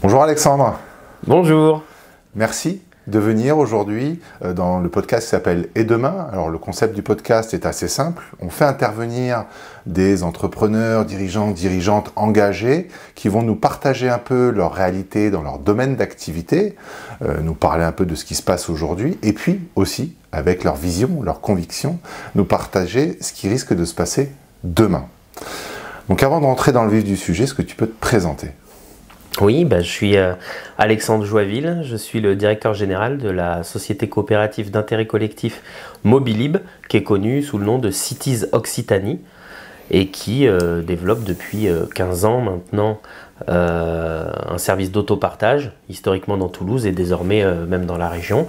Bonjour Alexandre. Bonjour. Merci de venir aujourd'hui dans le podcast qui s'appelle « Et demain ». Alors le concept du podcast est assez simple. On fait intervenir des entrepreneurs, dirigeants, dirigeantes engagés qui vont nous partager un peu leur réalité dans leur domaine d'activité, nous parler un peu de ce qui se passe aujourd'hui et puis aussi, avec leur vision, leur conviction, nous partager ce qui risque de se passer demain. Donc avant de rentrer dans le vif du sujet, est-ce que tu peux te présenter ? Oui, je suis Alexandre Joisville, je suis le directeur général de la société coopérative d'intérêt collectif Mobilib, qui est connue sous le nom de Cities Occitanie et qui développe depuis 15 ans maintenant un service d'autopartage, historiquement dans Toulouse et désormais même dans la région.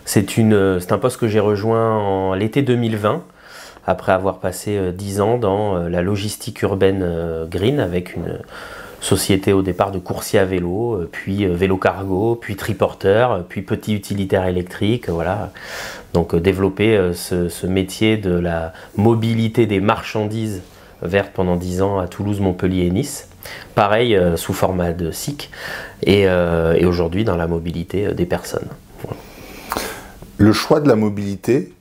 C'est un poste que j'ai rejoint en l'été 2020, après avoir passé 10 ans dans la logistique urbaine green avec une société au départ de coursier à vélo, puis vélo cargo, puis triporteur, puis petit utilitaire électrique, voilà. Donc développer ce métier de la mobilité des marchandises vertes pendant 10 ans à Toulouse, Montpellier et Nice. Pareil sous format de SIC et aujourd'hui dans la mobilité des personnes. Voilà. Le choix de la mobilité,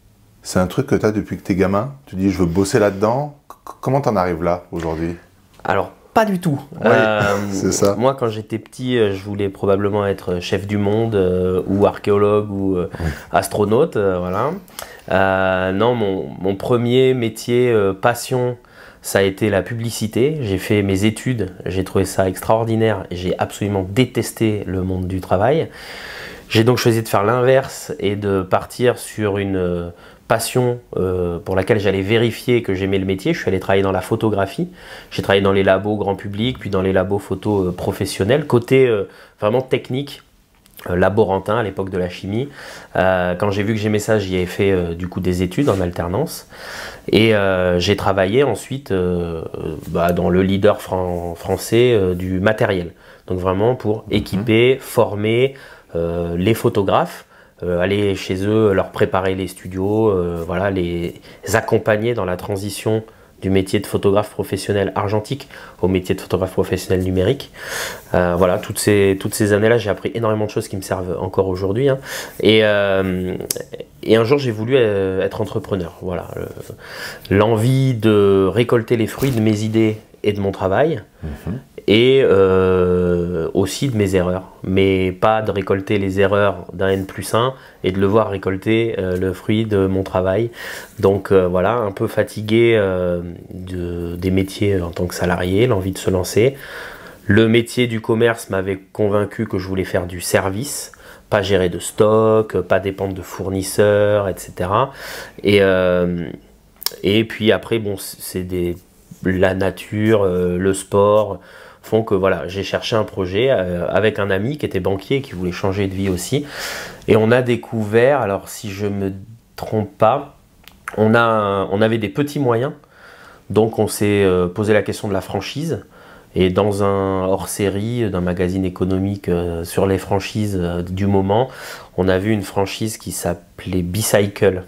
c'est un truc que tu as depuis que tu es gamin. Tu dis je veux bosser là-dedans. Comment tu en arrives là aujourd'hui ? Alors, pas du tout. Oui, c'est ça. Moi, quand j'étais petit, je voulais probablement être chef du monde ou archéologue ou astronaute. Voilà. Non, mon premier métier passion, ça a été la publicité. J'ai fait mes études, j'ai trouvé ça extraordinaire et j'ai absolument détesté le monde du travail. J'ai donc choisi de faire l'inverse et de partir sur une passion pour laquelle j'allais vérifier que j'aimais le métier. Je suis allé travailler dans la photographie. J'ai travaillé dans les labos grand public, puis dans les labos photo professionnels. Côté vraiment technique, laborantin à l'époque de la chimie. Quand j'ai vu que j'aimais ça, j'y ai fait du coup des études en alternance. Et j'ai travaillé ensuite dans le leader français du matériel. Donc vraiment pour équiper, former les photographes, aller chez eux, leur préparer les studios, voilà, les accompagner dans la transition du métier de photographe professionnel argentique au métier de photographe professionnel numérique. Voilà, toutes ces années-là, j'ai appris énormément de choses qui me servent encore aujourd'hui. Hein. Et un jour, j'ai voulu être entrepreneur. Voilà, l'envie de récolter les fruits de mes idées et de mon travail. Et aussi de mes erreurs, mais pas de récolter les erreurs d'un N+1 et de le voir récolter le fruit de mon travail. Donc voilà, un peu fatigué des métiers en tant que salarié, l'envie de se lancer. Le métier du commerce m'avait convaincu que je voulais faire du service, pas gérer de stock, pas dépendre de fournisseurs, etc. Et puis après, bon, la nature, le sport font que voilà, j'ai cherché un projet avec un ami qui était banquier et qui voulait changer de vie aussi. Et on a découvert, alors si je me trompe pas, on avait des petits moyens, donc on s'est posé la question de la franchise. Et dans un hors-série d'un magazine économique sur les franchises du moment, on a vu une franchise qui s'appelait Bicycle,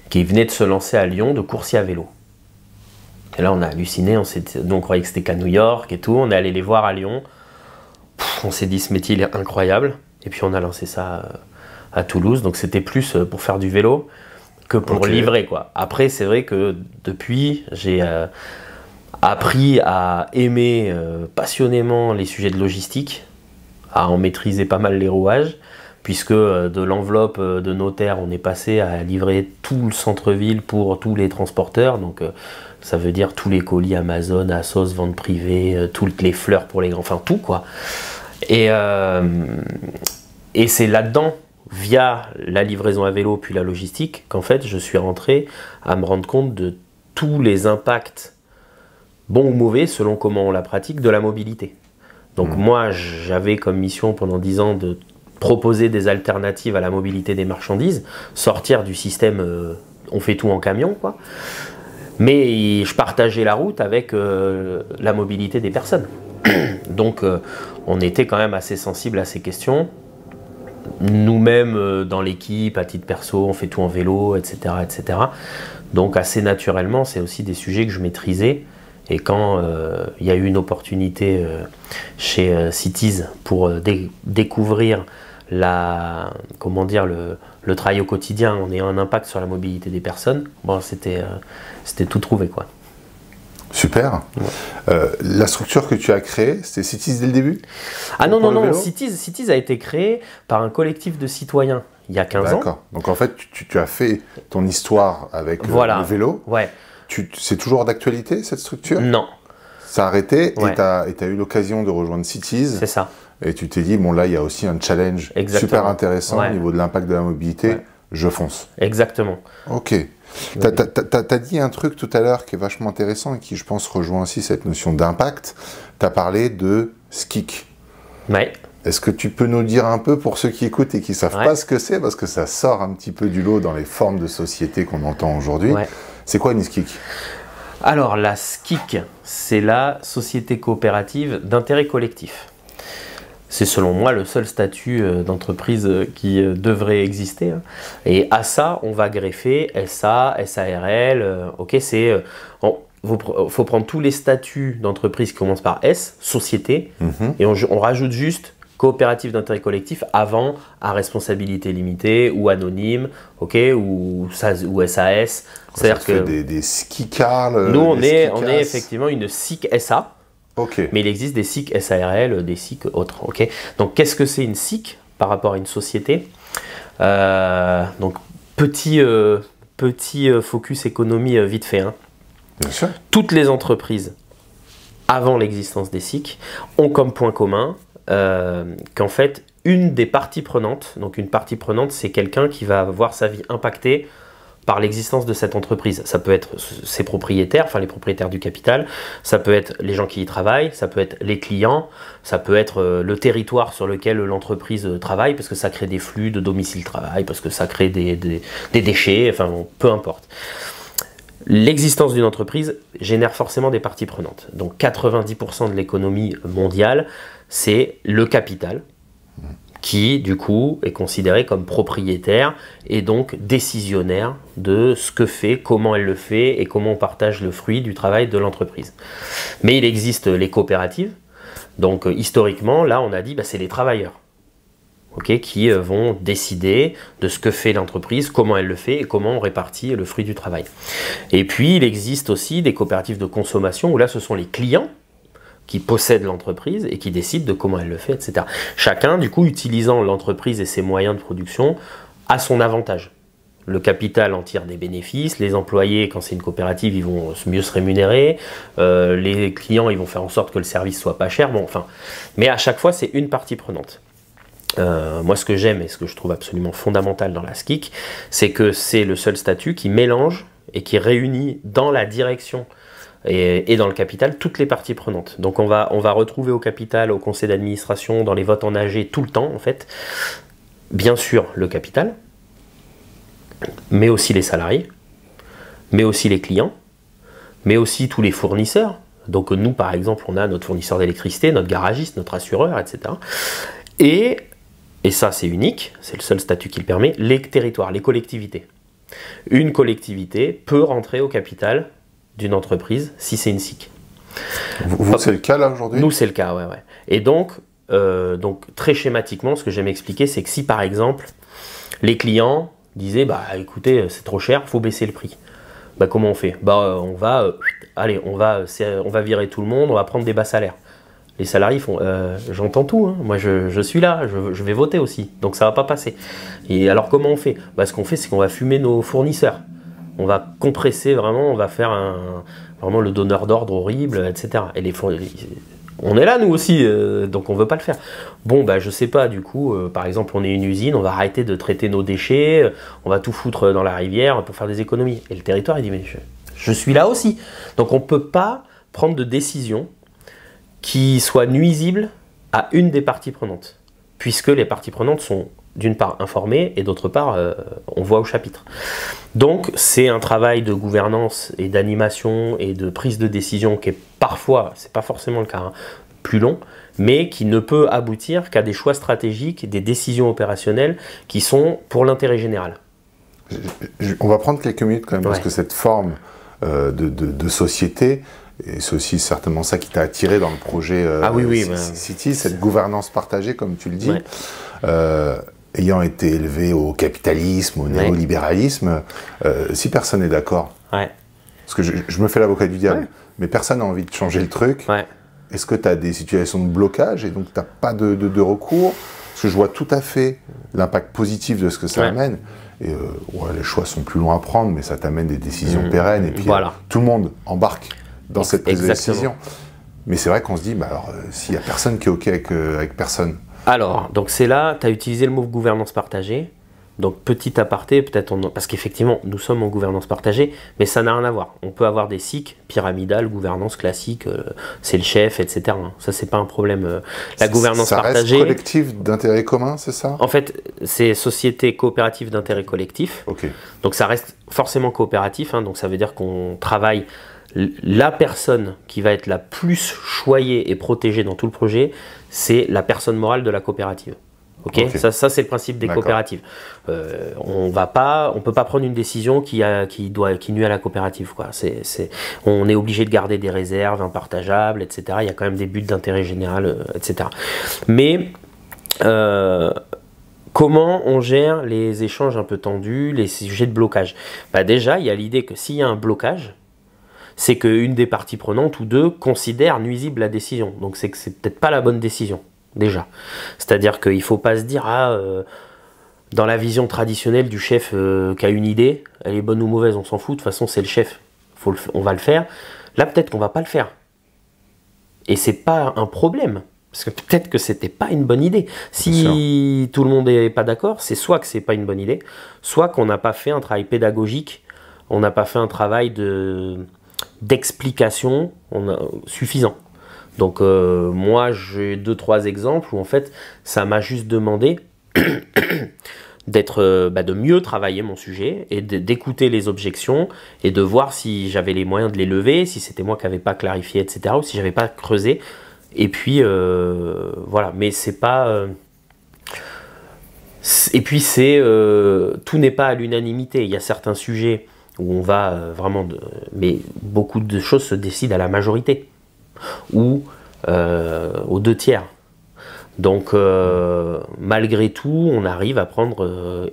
qui venait de se lancer à Lyon de coursier à vélo. Et là, on a halluciné, on croyait que c'était qu'à New York et tout. On est allé les voir à Lyon. On s'est dit, ce métier, il est incroyable. Et puis, on a lancé ça à Toulouse. Donc, c'était plus pour faire du vélo que pour livrer, quoi. Après, c'est vrai que depuis, j'ai appris à aimer passionnément les sujets de logistique, à en maîtriser pas mal les rouages, puisque de l'enveloppe de notaire, on est passé à livrer tout le centre-ville pour tous les transporteurs. Donc, ça veut dire tous les colis Amazon, Asos, vente privée, toutes les fleurs pour les grands, enfin tout quoi. Et c'est là-dedans, via la livraison à vélo puis la logistique, qu'en fait je suis rentré à me rendre compte de tous les impacts, bons ou mauvais, selon comment on la pratique, de la mobilité. Donc moi j'avais comme mission pendant 10 ans de proposer des alternatives à la mobilité des marchandises, sortir du système on fait tout en camion quoi. Mais je partageais la route avec la mobilité des personnes. Donc on était quand même assez sensible à ces questions. Nous-mêmes dans l'équipe, à titre perso, on fait tout en vélo, etc. etc. Donc assez naturellement, c'est aussi des sujets que je maîtrisais Et quand il y a eu une opportunité chez Cities pour découvrir comment dire, le travail au quotidien en ayant un impact sur la mobilité des personnes, bon, c'était tout trouvé, quoi. Super. Ouais. La structure que tu as créée, c'était Cities dès le début? Ah non, non, non, Cities a été créé par un collectif de citoyens il y a 15 ans. D'accord. Donc en fait, tu as fait ton histoire avec le vélo. Ouais. C'est toujours d'actualité, cette structure? Non. Ça a arrêté, ouais. Et tu as eu l'occasion de rejoindre Cities. C'est ça. Et tu t'es dit, bon là, il y a aussi un challenge super intéressant au niveau de l'impact de la mobilité. Ouais. Je fonce. Exactement. Ok. Tu as dit un truc tout à l'heure qui est vachement intéressant et qui, je pense, rejoint aussi cette notion d'impact. Tu as parlé de SKIC. Ouais. Est-ce que tu peux nous dire un peu, pour ceux qui écoutent et qui ne savent pas ce que c'est, parce que ça sort un petit peu du lot dans les formes de société qu'on entend aujourd'hui. C'est quoi une SKIC? Alors, la SKIC, c'est la Société coopérative d'intérêt collectif. C'est selon moi le seul statut d'entreprise qui devrait exister. Et à ça, on va greffer SA, SARL. Ok, il faut prendre tous les statuts d'entreprise qui commencent par S, société, et on rajoute juste coopérative d'intérêt collectif avant à responsabilité limitée ou anonyme, ok, ou SAS. C'est-à-dire que des SKICAR. Nous, on est effectivement une SIC SA. Okay. Mais il existe des SIC SARL, des SIC autres. Okay. Donc, qu'est-ce que c'est une SIC par rapport à une société? Donc, petit focus économie vite fait. Hein. Bien sûr. Toutes les entreprises, avant l'existence des SIC, ont comme point commun qu'en fait, une des parties prenantes, donc une partie prenante, c'est quelqu'un qui va voir sa vie impactée par l'existence de cette entreprise. Ça peut être ses propriétaires, enfin les propriétaires du capital, ça peut être les gens qui y travaillent, ça peut être les clients, ça peut être le territoire sur lequel l'entreprise travaille, parce que ça crée des flux de domicile-travail, parce que ça crée des déchets, enfin bon, peu importe. L'existence d'une entreprise génère forcément des parties prenantes. Donc 90% de l'économie mondiale, c'est le capital, qui, du coup, est considéré comme propriétaire et donc décisionnaire de ce que fait, comment elle le fait et comment on partage le fruit du travail de l'entreprise. Mais il existe les coopératives. Donc, historiquement, là, on a dit, c'est les travailleurs qui vont décider de ce que fait l'entreprise, comment elle le fait et comment on répartit le fruit du travail. Et puis, il existe aussi des coopératives de consommation où là, ce sont les clients qui possèdent l'entreprise et qui décident de comment elle le fait, etc. Chacun, du coup, utilisant l'entreprise et ses moyens de production à son avantage. Le capital en tire des bénéfices, les employés, quand c'est une coopérative, ils vont mieux se rémunérer, les clients, ils vont faire en sorte que le service soit pas cher, bon, enfin. Mais à chaque fois, c'est une partie prenante. Moi, ce que j'aime et ce que je trouve absolument fondamental dans la SKIC, c'est que c'est le seul statut qui mélange et qui réunit dans la direction et dans le capital, toutes les parties prenantes. Donc on va retrouver au capital, au conseil d'administration, dans les votes en AG, tout le temps en fait, bien sûr le capital, mais aussi les salariés, mais aussi les clients, mais aussi tous les fournisseurs. Donc nous par exemple, on a notre fournisseur d'électricité, notre garagiste, notre assureur, etc. Et ça c'est unique, c'est le seul statut qui le permet, les territoires, les collectivités. Une collectivité peut rentrer au capital d'une entreprise si c'est une SIC. Vous c'est le cas là aujourd'hui? Nous c'est le cas, ouais. Et donc très schématiquement, ce que j'aime expliquer, c'est que si par exemple les clients disaient écoutez c'est trop cher, faut baisser le prix. Comment on fait? On va virer tout le monde, on va prendre des bas salaires. Les salariés font j'entends tout, hein. Moi je suis là, je vais voter aussi, donc ça va pas passer. Et alors comment on fait? Ce qu'on fait, c'est qu'on va fumer nos fournisseurs. On va compresser vraiment, on va faire vraiment le donneur d'ordre horrible, etc. Et on est là nous aussi, donc on veut pas le faire. Bon, je sais pas, du coup, par exemple, on est une usine, on va arrêter de traiter nos déchets, on va tout foutre dans la rivière pour faire des économies. Et le territoire, il dit, mais je suis là aussi. Donc on peut pas prendre de décision qui soit nuisible à une des parties prenantes, puisque les parties prenantes sont d'une part informées et d'autre part on voit au chapitre. Donc c'est un travail de gouvernance et d'animation et de prise de décision qui est parfois, c'est pas forcément le cas, hein, plus long, mais qui ne peut aboutir qu'à des choix stratégiques, des décisions opérationnelles qui sont pour l'intérêt général. On va prendre quelques minutes quand même, parce que cette forme de société et c'est aussi certainement ça qui t'a attiré dans le projet City, cette gouvernance partagée, comme tu le dis. Ayant été élevé au capitalisme, au néolibéralisme, si personne n'est d'accord, parce que je me fais l'avocat du diable, mais personne n'a envie de changer le truc, est-ce que tu as des situations de blocage et donc tu n'as pas de recours? Parce que je vois tout à fait l'impact positif de ce que ça amène. Et les choix sont plus longs à prendre, mais ça t'amène des décisions pérennes. Et puis tout le monde embarque dans cette prise de décision. Mais c'est vrai qu'on se dit, bah alors, s'il n'y a personne qui est OK avec personne. Alors, donc c'est là, tu as utilisé le mot gouvernance partagée. Donc petit aparté, peut-être parce qu'effectivement, nous sommes en gouvernance partagée, mais ça n'a rien à voir. On peut avoir des cycles pyramidales, gouvernance classique, c'est le chef, etc. Ça, c'est pas un problème. La gouvernance partagée... Ça reste collectif d'intérêt commun, c'est ça? En fait, c'est société coopérative d'intérêt collectif. Donc ça reste forcément coopératif, donc ça veut dire qu'on travaille... La personne qui va être la plus choyée et protégée dans tout le projet, c'est la personne morale de la coopérative. Ça c'est le principe des coopératives. On peut pas prendre une décision qui nuit à la coopérative, quoi. On est obligé de garder des réserves impartageables, etc. Il y a quand même des buts d'intérêt général, etc. Mais comment on gère les échanges un peu tendus, les sujets de blocage? Déjà, il y a l'idée que s'il y a un blocage, c'est qu'une des parties prenantes ou deux considère nuisible la décision. Donc c'est que c'est peut-être pas la bonne décision. Déjà. C'est-à-dire qu'il ne faut pas se dire, dans la vision traditionnelle du chef qui a une idée, elle est bonne ou mauvaise, on s'en fout, de toute façon c'est le chef, on va le faire. Là peut-être qu'on ne va pas le faire. Et c'est pas un problème, parce que peut-être que c'était pas une bonne idée. Si tout le monde n'est pas d'accord, c'est soit que c'est pas une bonne idée, soit qu'on n'a pas fait un travail pédagogique, on n'a pas fait un travail d'explication suffisant. Donc moi j'ai 2-3 exemples où en fait ça m'a juste demandé de mieux travailler mon sujet et d'écouter les objections et de voir si j'avais les moyens de les lever, si c'était moi qui n'avais pas clarifié, etc. ou si j'avais pas creusé. Et puis voilà, mais c'est pas... Et puis tout n'est pas à l'unanimité. Il y a certains sujets où on va vraiment... Mais beaucoup de choses se décident à la majorité. Ou aux 2/3. Donc malgré tout, on arrive à prendre,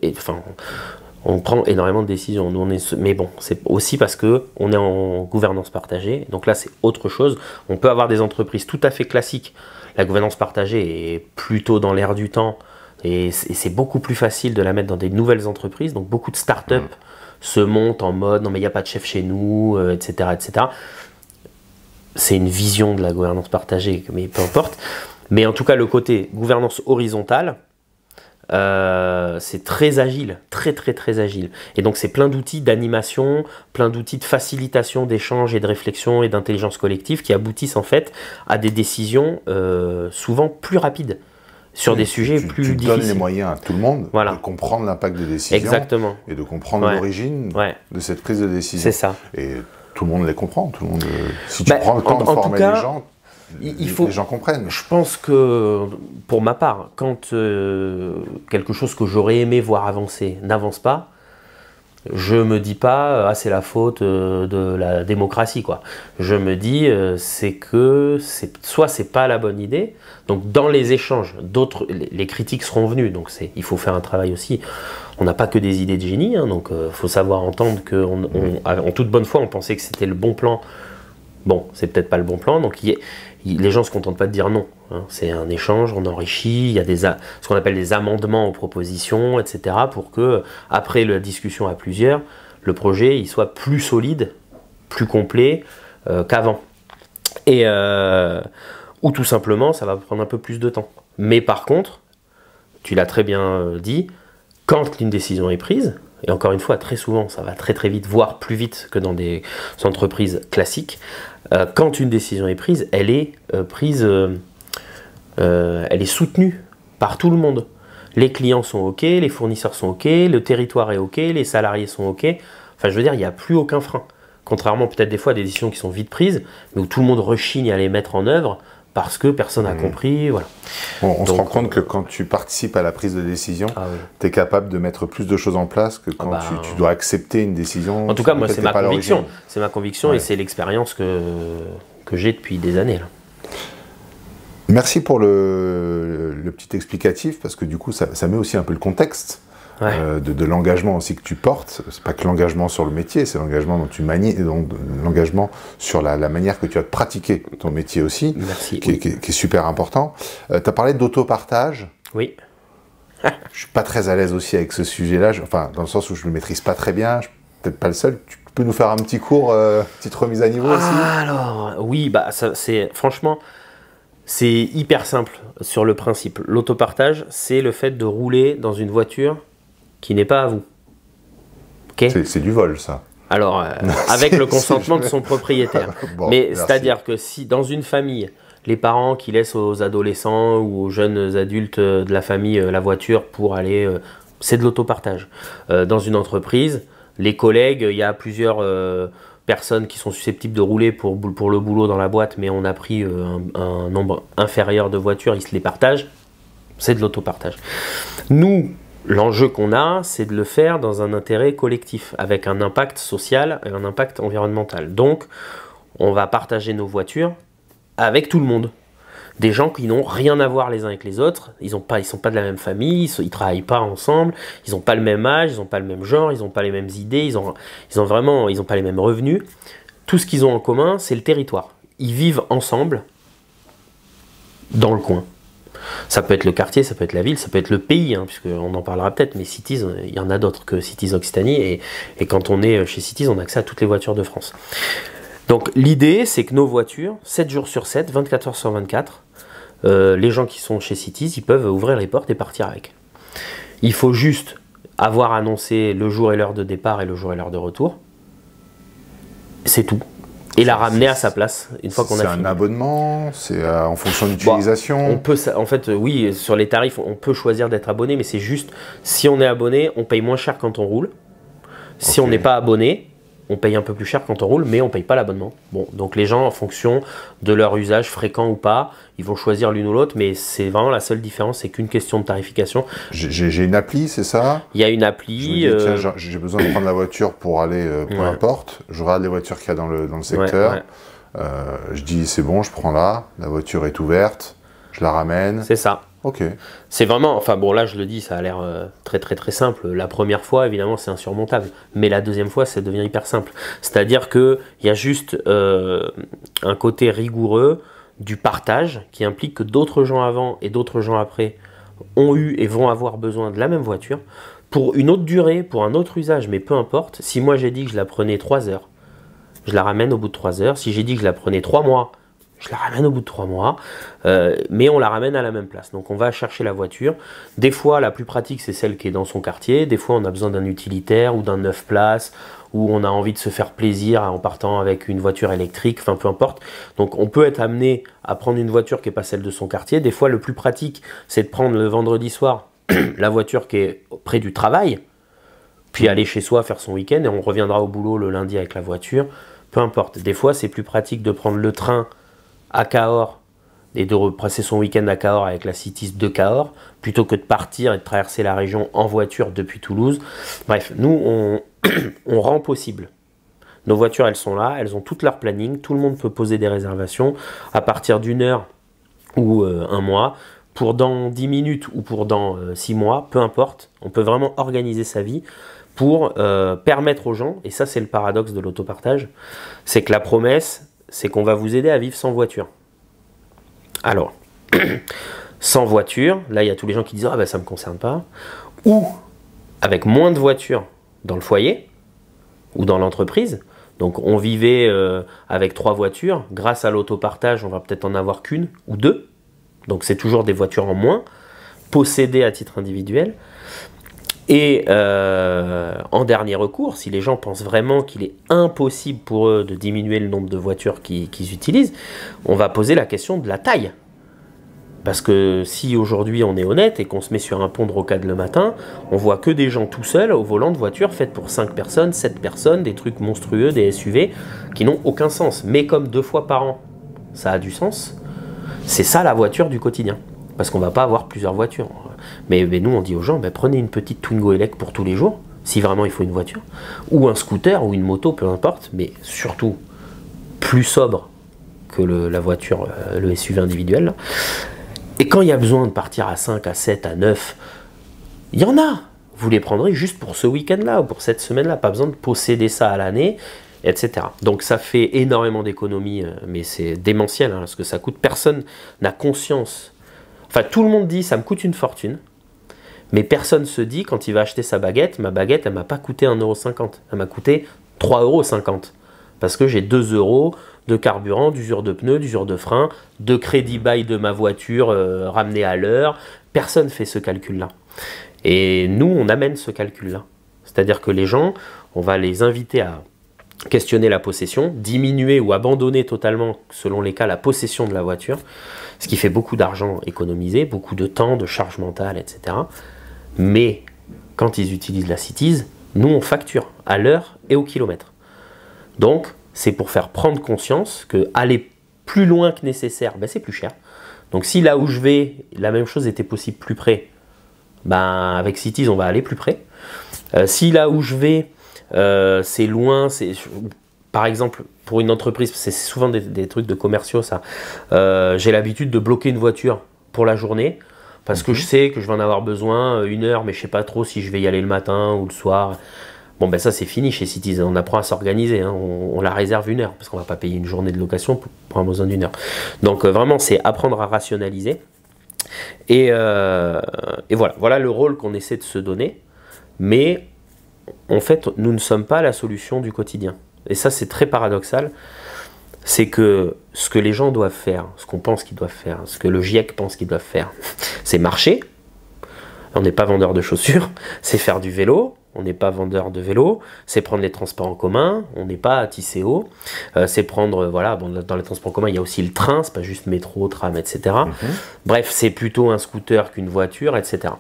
on prend énormément de décisions. Nous, mais bon, c'est aussi parce que on est en gouvernance partagée. Donc là, c'est autre chose. On peut avoir des entreprises tout à fait classiques. La gouvernance partagée est plutôt dans l'air du temps et c'est beaucoup plus facile de la mettre dans des nouvelles entreprises. Donc beaucoup de startups se montent en mode non mais il n'y a pas de chef chez nous, etc., etc. C'est une vision de la gouvernance partagée, mais peu importe. Mais en tout cas, le côté gouvernance horizontale, c'est très agile, très agile. Et donc, c'est plein d'outils d'animation, plein d'outils de facilitation d'échange et de réflexion et d'intelligence collective qui aboutissent en fait à des décisions souvent plus rapides sur des sujets plus difficiles. Tu donnes les moyens à tout le monde de comprendre l'impact des décisions et de comprendre l'origine de cette prise de décision. C'est ça. Et tout le monde les comprend. Tout le monde, si tu prends le temps de former les gens, les gens comprennent. Je pense que, pour ma part, quand quelque chose que j'aurais aimé voir avancer n'avance pas, je me dis pas c'est la faute de la démocratie, quoi. Je me dis c'est que soit c'est pas la bonne idée. Donc dans les échanges, les critiques seront venues. Donc il faut faire un travail aussi. On n'a pas que des idées de génie, donc faut savoir entendre qu'en toute bonne foi, on pensait que c'était le bon plan. Bon, c'est peut-être pas le bon plan. Donc les gens se contentent pas de dire non. C'est un échange, on enrichit. Il y a ce qu'on appelle des amendements aux propositions, etc. pour que après la discussion à plusieurs, le projet il soit plus solide, plus complet qu'avant. Et ou tout simplement, ça va prendre un peu plus de temps. Mais par contre, tu l'as très bien dit, quand une décision est prise, et encore une fois, très souvent, ça va très vite, voire plus vite que dans des entreprises classiques, quand une décision est prise, elle est elle est soutenue par tout le monde. Les clients sont OK, les fournisseurs sont OK, le territoire est OK, les salariés sont OK. Enfin, je veux dire, il n'y a plus aucun frein. Contrairement peut-être des fois à des décisions qui sont vite prises, mais où tout le monde rechigne à les mettre en œuvre, parce que personne n'a compris. Voilà. Bon, on se rend compte que quand tu participes à la prise de décision, tu es capable de mettre plus de choses en place que quand tu dois accepter une décision. En tout cas, moi, c'est ma conviction. C'est ma conviction et c'est l'expérience que j'ai depuis des années. Là. Merci pour le petit explicatif, parce que du coup, ça met aussi un peu le contexte. De l'engagement aussi que tu portes. C'est pas que l'engagement sur le métier, c'est l'engagement dont tu manies, donc l'engagement sur la manière que tu as de pratiquer ton métier aussi, qui est super important. Tu as parlé d'autopartage. Oui. Je suis pas très à l'aise aussi avec ce sujet-là, enfin dans le sens où je le maîtrise pas très bien, je suis peut-être pas le seul. Tu peux nous faire un petit cours, petite remise à niveau aussi? Alors, oui, bah franchement, c'est hyper simple sur le principe. L'autopartage, c'est le fait de rouler dans une voiture qui n'est pas à vous. Okay, c'est du vol, ça. Alors, avec le consentement de son propriétaire. Bon, mais c'est-à-dire que si dans une famille, les parents qui laissent aux adolescents ou aux jeunes adultes de la famille la voiture pour aller... c'est de l'autopartage. Dans une entreprise, les collègues, il y a plusieurs personnes qui sont susceptibles de rouler pour le boulot dans la boîte, mais on a pris un nombre inférieur de voitures, ils se les partagent. C'est de l'autopartage. Nous... L'enjeu qu'on a, c'est de le faire dans un intérêt collectif, avec un impact social et un impact environnemental. Donc, on va partager nos voitures avec tout le monde. Des gens qui n'ont rien à voir les uns avec les autres, ils sont pas de la même famille, ils travaillent pas ensemble, ils n'ont pas le même âge, ils n'ont pas le même genre, ils n'ont pas les mêmes idées, ils ont pas les mêmes revenus. Tout ce qu'ils ont en commun, c'est le territoire. Ils vivent ensemble dans le coin. Ça peut être le quartier, ça peut être la ville, ça peut être le pays, hein, puisqu'on en parlera peut-être, mais Cities, il y en a d'autres que Cities Occitanie, et quand on est chez Cities, on a accès à toutes les voitures de France. Donc l'idée, c'est que nos voitures, 7 jours sur 7, 24 heures sur 24, les gens qui sont chez Cities, ils peuvent ouvrir les portes et partir avec. Il faut juste avoir annoncé le jour et l'heure de départ et le jour et l'heure de retour. C'est tout. Et la ramener à sa place une fois qu'on a fini. C'est un abonnement? C'est en fonction de l'utilisation? On peut, en fait, oui, sur les tarifs, on peut choisir d'être abonné, mais c'est juste, si on est abonné, on paye moins cher quand on roule. Si on n'est pas abonné, on paye un peu plus cher quand on roule, mais on ne paye pas l'abonnement. Bon, donc les gens, en fonction de leur usage fréquent ou pas, ils vont choisir l'une ou l'autre, mais c'est vraiment la seule différence, c'est qu'une question de tarification. J'ai une appli, c'est ça? Il y a une appli. Je me dis, tiens, j'ai besoin de prendre la voiture pour aller, peu importe. Je regarde les voitures qu'il y a dans le secteur. Je dis, c'est bon, je prends la voiture est ouverte, je la ramène. C'est ça. Ok. C'est vraiment, enfin bon là je le dis, ça a l'air très simple. La première fois évidemment c'est insurmontable, mais la deuxième fois ça devient hyper simple. C'est-à-dire qu'il y a juste un côté rigoureux du partage qui implique que d'autres gens avant et d'autres gens après ont eu et vont avoir besoin de la même voiture pour une autre durée, pour un autre usage, mais peu importe. Si moi j'ai dit que je la prenais 3 heures, je la ramène au bout de 3 heures. Si j'ai dit que je la prenais 3 mois, je la ramène au bout de 3 mois, mais on la ramène à la même place. Donc on va chercher la voiture. Des fois, la plus pratique, c'est celle qui est dans son quartier. Des fois, on a besoin d'un utilitaire ou d'un 9 places, ou on a envie de se faire plaisir en partant avec une voiture électrique, enfin peu importe. Donc on peut être amené à prendre une voiture qui n'est pas celle de son quartier. Des fois, le plus pratique, c'est de prendre le vendredi soir la voiture qui est près du travail, puis aller chez soi faire son week-end, et on reviendra au boulot le lundi avec la voiture. Peu importe. Des fois, c'est plus pratique de prendre le train à Cahors et de repasser son week-end à Cahors avec la Cities de Cahors plutôt que de partir et de traverser la région en voiture depuis Toulouse. Bref, nous on rend possible. Nos voitures, elles sont là, elles ont tout leur planning, tout le monde peut poser des réservations à partir d'1 heure ou 1 mois, pour dans 10 minutes ou pour dans 6 mois, peu importe. On peut vraiment organiser sa vie pour permettre aux gens, et ça c'est le paradoxe de l'autopartage, c'est que la promesse, c'est qu'on va vous aider à vivre sans voiture. Alors, sans voiture, là il y a tous les gens qui disent « Ah ben ça ne me concerne pas », ou avec moins de voitures dans le foyer, ou dans l'entreprise. Donc on vivait avec 3 voitures, grâce à l'autopartage, on va peut-être en avoir qu'une ou 2, donc c'est toujours des voitures en moins, possédées à titre individuel. Et en dernier recours, si les gens pensent vraiment qu'il est impossible pour eux de diminuer le nombre de voitures qu'ils utilisent, on va poser la question de la taille. Parce que si aujourd'hui on est honnête et qu'on se met sur un pont de rocade le matin, on voit que des gens tout seuls au volant de voitures faites pour 5 personnes, 7 personnes, des trucs monstrueux, des SUV qui n'ont aucun sens. Mais comme 2 fois par an, ça a du sens, C'est ça la voiture du quotidien. Parce qu'on ne va pas avoir plusieurs voitures. Mais nous, on dit aux gens, prenez une petite Twingo Elec pour tous les jours, si vraiment il faut une voiture, ou un scooter, ou une moto, peu importe, mais surtout plus sobre que la voiture, le SUV individuel. Là. Et quand il y a besoin de partir à 5, à 7, à 9, il y en a. Vous les prendrez juste pour ce week-end-là, ou pour cette semaine-là. Pas besoin de posséder ça à l'année, etc. Donc ça fait énormément d'économies, mais c'est démentiel, parce que ça coûte. Personne n'a conscience. Enfin, tout le monde dit, ça me coûte une fortune. Mais personne se dit, quand il va acheter sa baguette, ma baguette, elle ne m'a pas coûté 1,50 €. Elle m'a coûté 3,50 €. Parce que j'ai 2 € de carburant, d'usure de pneus, d'usure de frein, de crédit bail de ma voiture ramené à l'heure. Personne ne fait ce calcul-là. Et nous, on amène ce calcul-là. C'est-à-dire que les gens, on va les inviter à questionner la possession, diminuer ou abandonner totalement, selon les cas, la possession de la voiture, ce qui fait beaucoup d'argent économisé, beaucoup de temps, de charge mentale, etc. Mais quand ils utilisent la Citiz, nous on facture à l'heure et au kilomètre. Donc c'est pour faire prendre conscience que aller plus loin que nécessaire, c'est plus cher. Donc si là où je vais, la même chose était possible plus près, avec Citiz on va aller plus près. Si là où je vais, c'est loin, par exemple, pour une entreprise, c'est souvent des trucs de commerciaux, ça. J'ai l'habitude de bloquer une voiture pour la journée, parce que je sais que je vais en avoir besoin 1 heure, mais je ne sais pas trop si je vais y aller le matin ou le soir. Bon, ça, c'est fini chez Citiz. On apprend à s'organiser. On la réserve 1 heure, parce qu'on ne va pas payer une journée de location pour un besoin d'1 heure. Donc, vraiment, c'est apprendre à rationaliser. Et voilà le rôle qu'on essaie de se donner. Mais, en fait, nous ne sommes pas la solution du quotidien. Et ça, c'est très paradoxal. C'est que ce que les gens doivent faire, ce qu'on pense qu'ils doivent faire, ce que le GIEC pense qu'ils doivent faire, c'est marcher. On n'est pas vendeur de chaussures, c'est faire du vélo. On n'est pas vendeur de vélo, c'est prendre les transports en commun, on n'est pas à Tisséo, c'est prendre, dans les transports en commun, il y a aussi le train, c'est pas juste métro, tram, etc. Bref, c'est plutôt un scooter qu'une voiture, etc.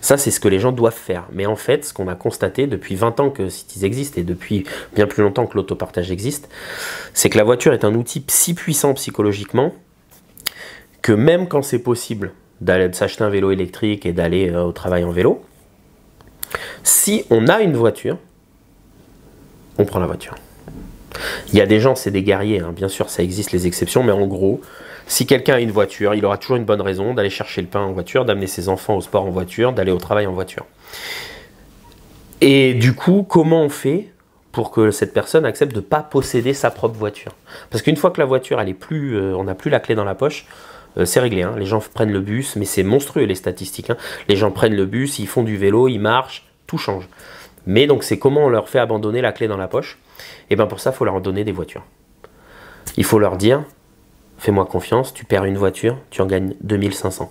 Ça, c'est ce que les gens doivent faire. Mais en fait, ce qu'on a constaté depuis 20 ans que Citiz existe et depuis bien plus longtemps que l'autopartage existe, c'est que la voiture est un outil si puissant psychologiquement que même quand c'est possible de s'acheter un vélo électrique et d'aller au travail en vélo, si on a une voiture, on prend la voiture. Il y a des gens, c'est des guerriers, bien sûr, ça existe les exceptions, mais en gros, si quelqu'un a une voiture, il aura toujours une bonne raison d'aller chercher le pain en voiture, d'amener ses enfants au sport en voiture, d'aller au travail en voiture. Et du coup, comment on fait pour que cette personne accepte de ne pas posséder sa propre voiture? Parce qu'une fois que la voiture, elle est plus, on n'a plus la clé dans la poche, c'est réglé. Les gens prennent le bus, mais c'est monstrueux les statistiques. Les gens prennent le bus, ils font du vélo, ils marchent, tout change. Mais donc c'est comment on leur fait abandonner la clé dans la poche? Et bien pour ça, il faut leur donner des voitures. Il faut leur dire, fais-moi confiance, tu perds une voiture, tu en gagnes 2500.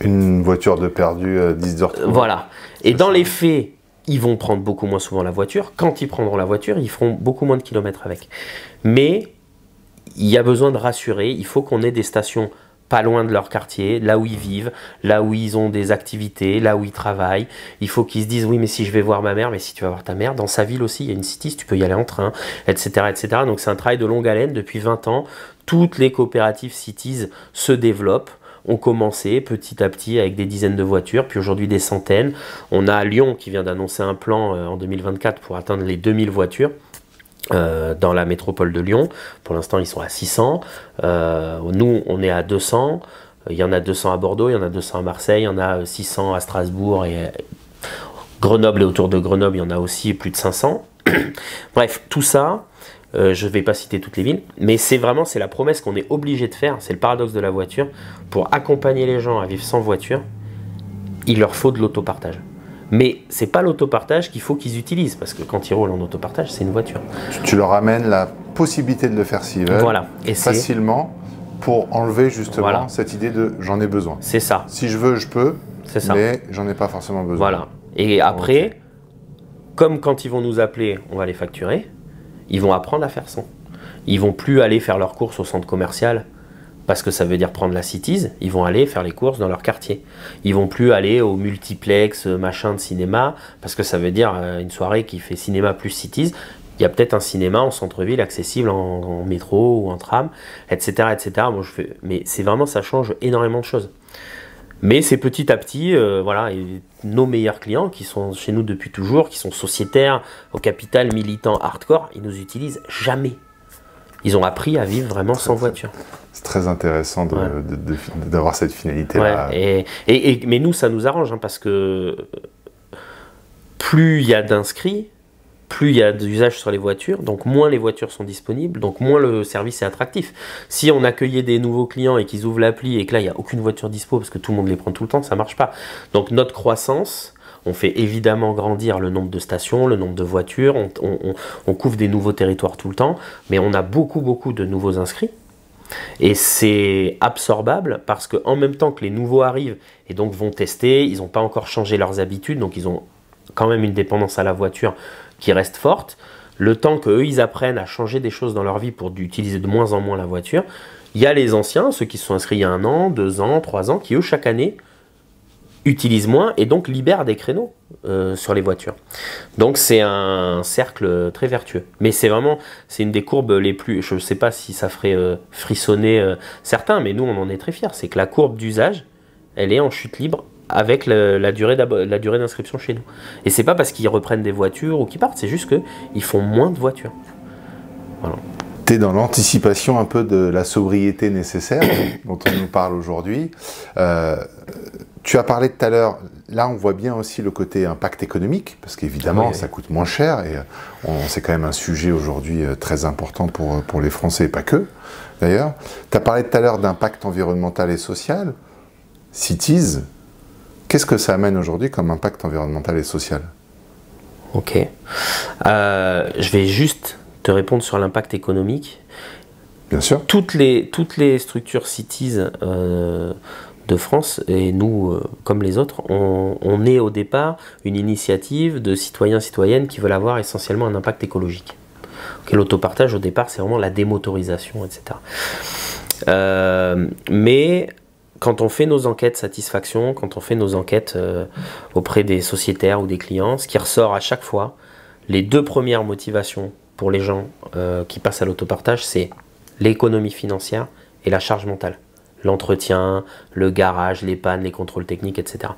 Une voiture de perdu 10 heures. Voilà. Et dans les faits, ils vont prendre beaucoup moins souvent la voiture. Quand ils prendront la voiture, ils feront beaucoup moins de kilomètres avec. Mais il y a besoin de rassurer, il faut qu'on ait des stations pas loin de leur quartier, là où ils vivent, là où ils ont des activités, là où ils travaillent. Il faut qu'ils se disent, oui, mais si je vais voir ma mère, mais si tu vas voir ta mère, dans sa ville aussi, il y a une Citiz, tu peux y aller en train, etc. etc. Donc c'est un travail de longue haleine. Depuis 20 ans, toutes les coopératives Citiz se développent, ont commencé petit à petit avec des dizaines de voitures, puis aujourd'hui des centaines. On a Lyon qui vient d'annoncer un plan en 2024 pour atteindre les 2000 voitures. Dans la métropole de Lyon, pour l'instant ils sont à 600, nous on est à 200, il y en a 200 à Bordeaux, il y en a 200 à Marseille, il y en a 600 à Strasbourg et Grenoble, et autour de Grenoble il y en a aussi plus de 500. Bref, tout ça, je ne vais pas citer toutes les villes, mais c'est la promesse qu'on est obligé de faire, c'est le paradoxe de la voiture. Pour accompagner les gens à vivre sans voiture, il leur faut de l'autopartage. Mais c'est pas l'autopartage qu'il faut qu'ils utilisent, parce que quand ils roulent en autopartage, c'est une voiture. Tu leur amènes la possibilité de le faire s'ils veulent, voilà. Et facilement, pour enlever justement cette idée de j'en ai besoin. C'est ça. Si je veux, je peux, mais j'en ai pas forcément besoin. Voilà. Et après, comme quand ils vont nous appeler, on va les facturer, ils vont apprendre à faire sans. Ils vont plus aller faire leurs courses au centre commercial, parce que ça veut dire prendre la Citiz, ils vont aller faire les courses dans leur quartier. Ils vont plus aller au multiplex, machin de cinéma, parce que ça veut dire une soirée qui fait cinéma plus Citiz. Il Il y a peut-être un cinéma en centre-ville accessible en métro ou en tram, etc. etc. Bon, mais c'est vraiment, ça change énormément de choses. Mais c'est petit à petit, voilà, et nos meilleurs clients qui sont chez nous depuis toujours, qui sont sociétaires, au capital, militants, hardcore, ils nous utilisent jamais. Ils ont appris à vivre vraiment sans voiture. C'est très intéressant d'avoir cette finalité-là. Ouais, mais nous, ça nous arrange, hein, parce que plus il y a d'inscrits, plus il y a d'usage sur les voitures, donc moins les voitures sont disponibles, donc moins le service est attractif. Si on accueillait des nouveaux clients et qu'ils ouvrent l'appli et que là, il n'y a aucune voiture dispo parce que tout le monde les prend tout le temps, ça ne marche pas. Donc notre croissance, on fait évidemment grandir le nombre de stations, le nombre de voitures, on couvre des nouveaux territoires tout le temps, mais on a beaucoup de nouveaux inscrits. Et c'est absorbable parce qu'en même temps que les nouveaux arrivent et donc vont tester, ils n'ont pas encore changé leurs habitudes, donc ils ont quand même une dépendance à la voiture qui reste forte. Le temps qu'eux, ils apprennent à changer des choses dans leur vie pour utiliser de moins en moins la voiture, il y a les anciens, ceux qui se sont inscrits il y a 1 an, 2 ans, 3 ans, qui eux, chaque année, utilisent moins et donc libèrent des créneaux sur les voitures. Donc c'est un cercle très vertueux. Mais c'est vraiment, c'est une des courbes les plus, je ne sais pas si ça ferait frissonner certains, mais nous on en est très fiers. C'est que la courbe d'usage, elle est en chute libre avec la durée d'inscription chez nous. Et c'est pas parce qu'ils reprennent des voitures ou qu'ils partent, c'est juste qu'ils font moins de voitures. Voilà. Tu es dans l'anticipation un peu de la sobriété nécessaire dont on nous parle aujourd'hui. Tu as parlé tout à l'heure, là on voit bien aussi le côté impact économique, parce qu'évidemment oui, ça coûte moins cher, et c'est quand même un sujet aujourd'hui très important pour les Français, et pas que d'ailleurs. Tu as parlé tout à l'heure d'impact environnemental et social. Cities, qu'est-ce que ça amène aujourd'hui comme impact environnemental et social? Ok. Je vais juste te répondre sur l'impact économique. Bien sûr. Toutes les structures Cities de France, et nous, comme les autres, on est au départ une initiative de citoyens, citoyennes qui veulent avoir essentiellement un impact écologique. Okay, l'autopartage, au départ, c'est vraiment la démotorisation, etc. Mais quand on fait nos enquêtes satisfaction, quand on fait nos enquêtes auprès des sociétaires ou des clients, ce qui ressort à chaque fois, les 2 premières motivations pour les gens qui passent à l'autopartage, c'est l'économie financière et la charge mentale. L'entretien, le garage, les pannes, les contrôles techniques, etc.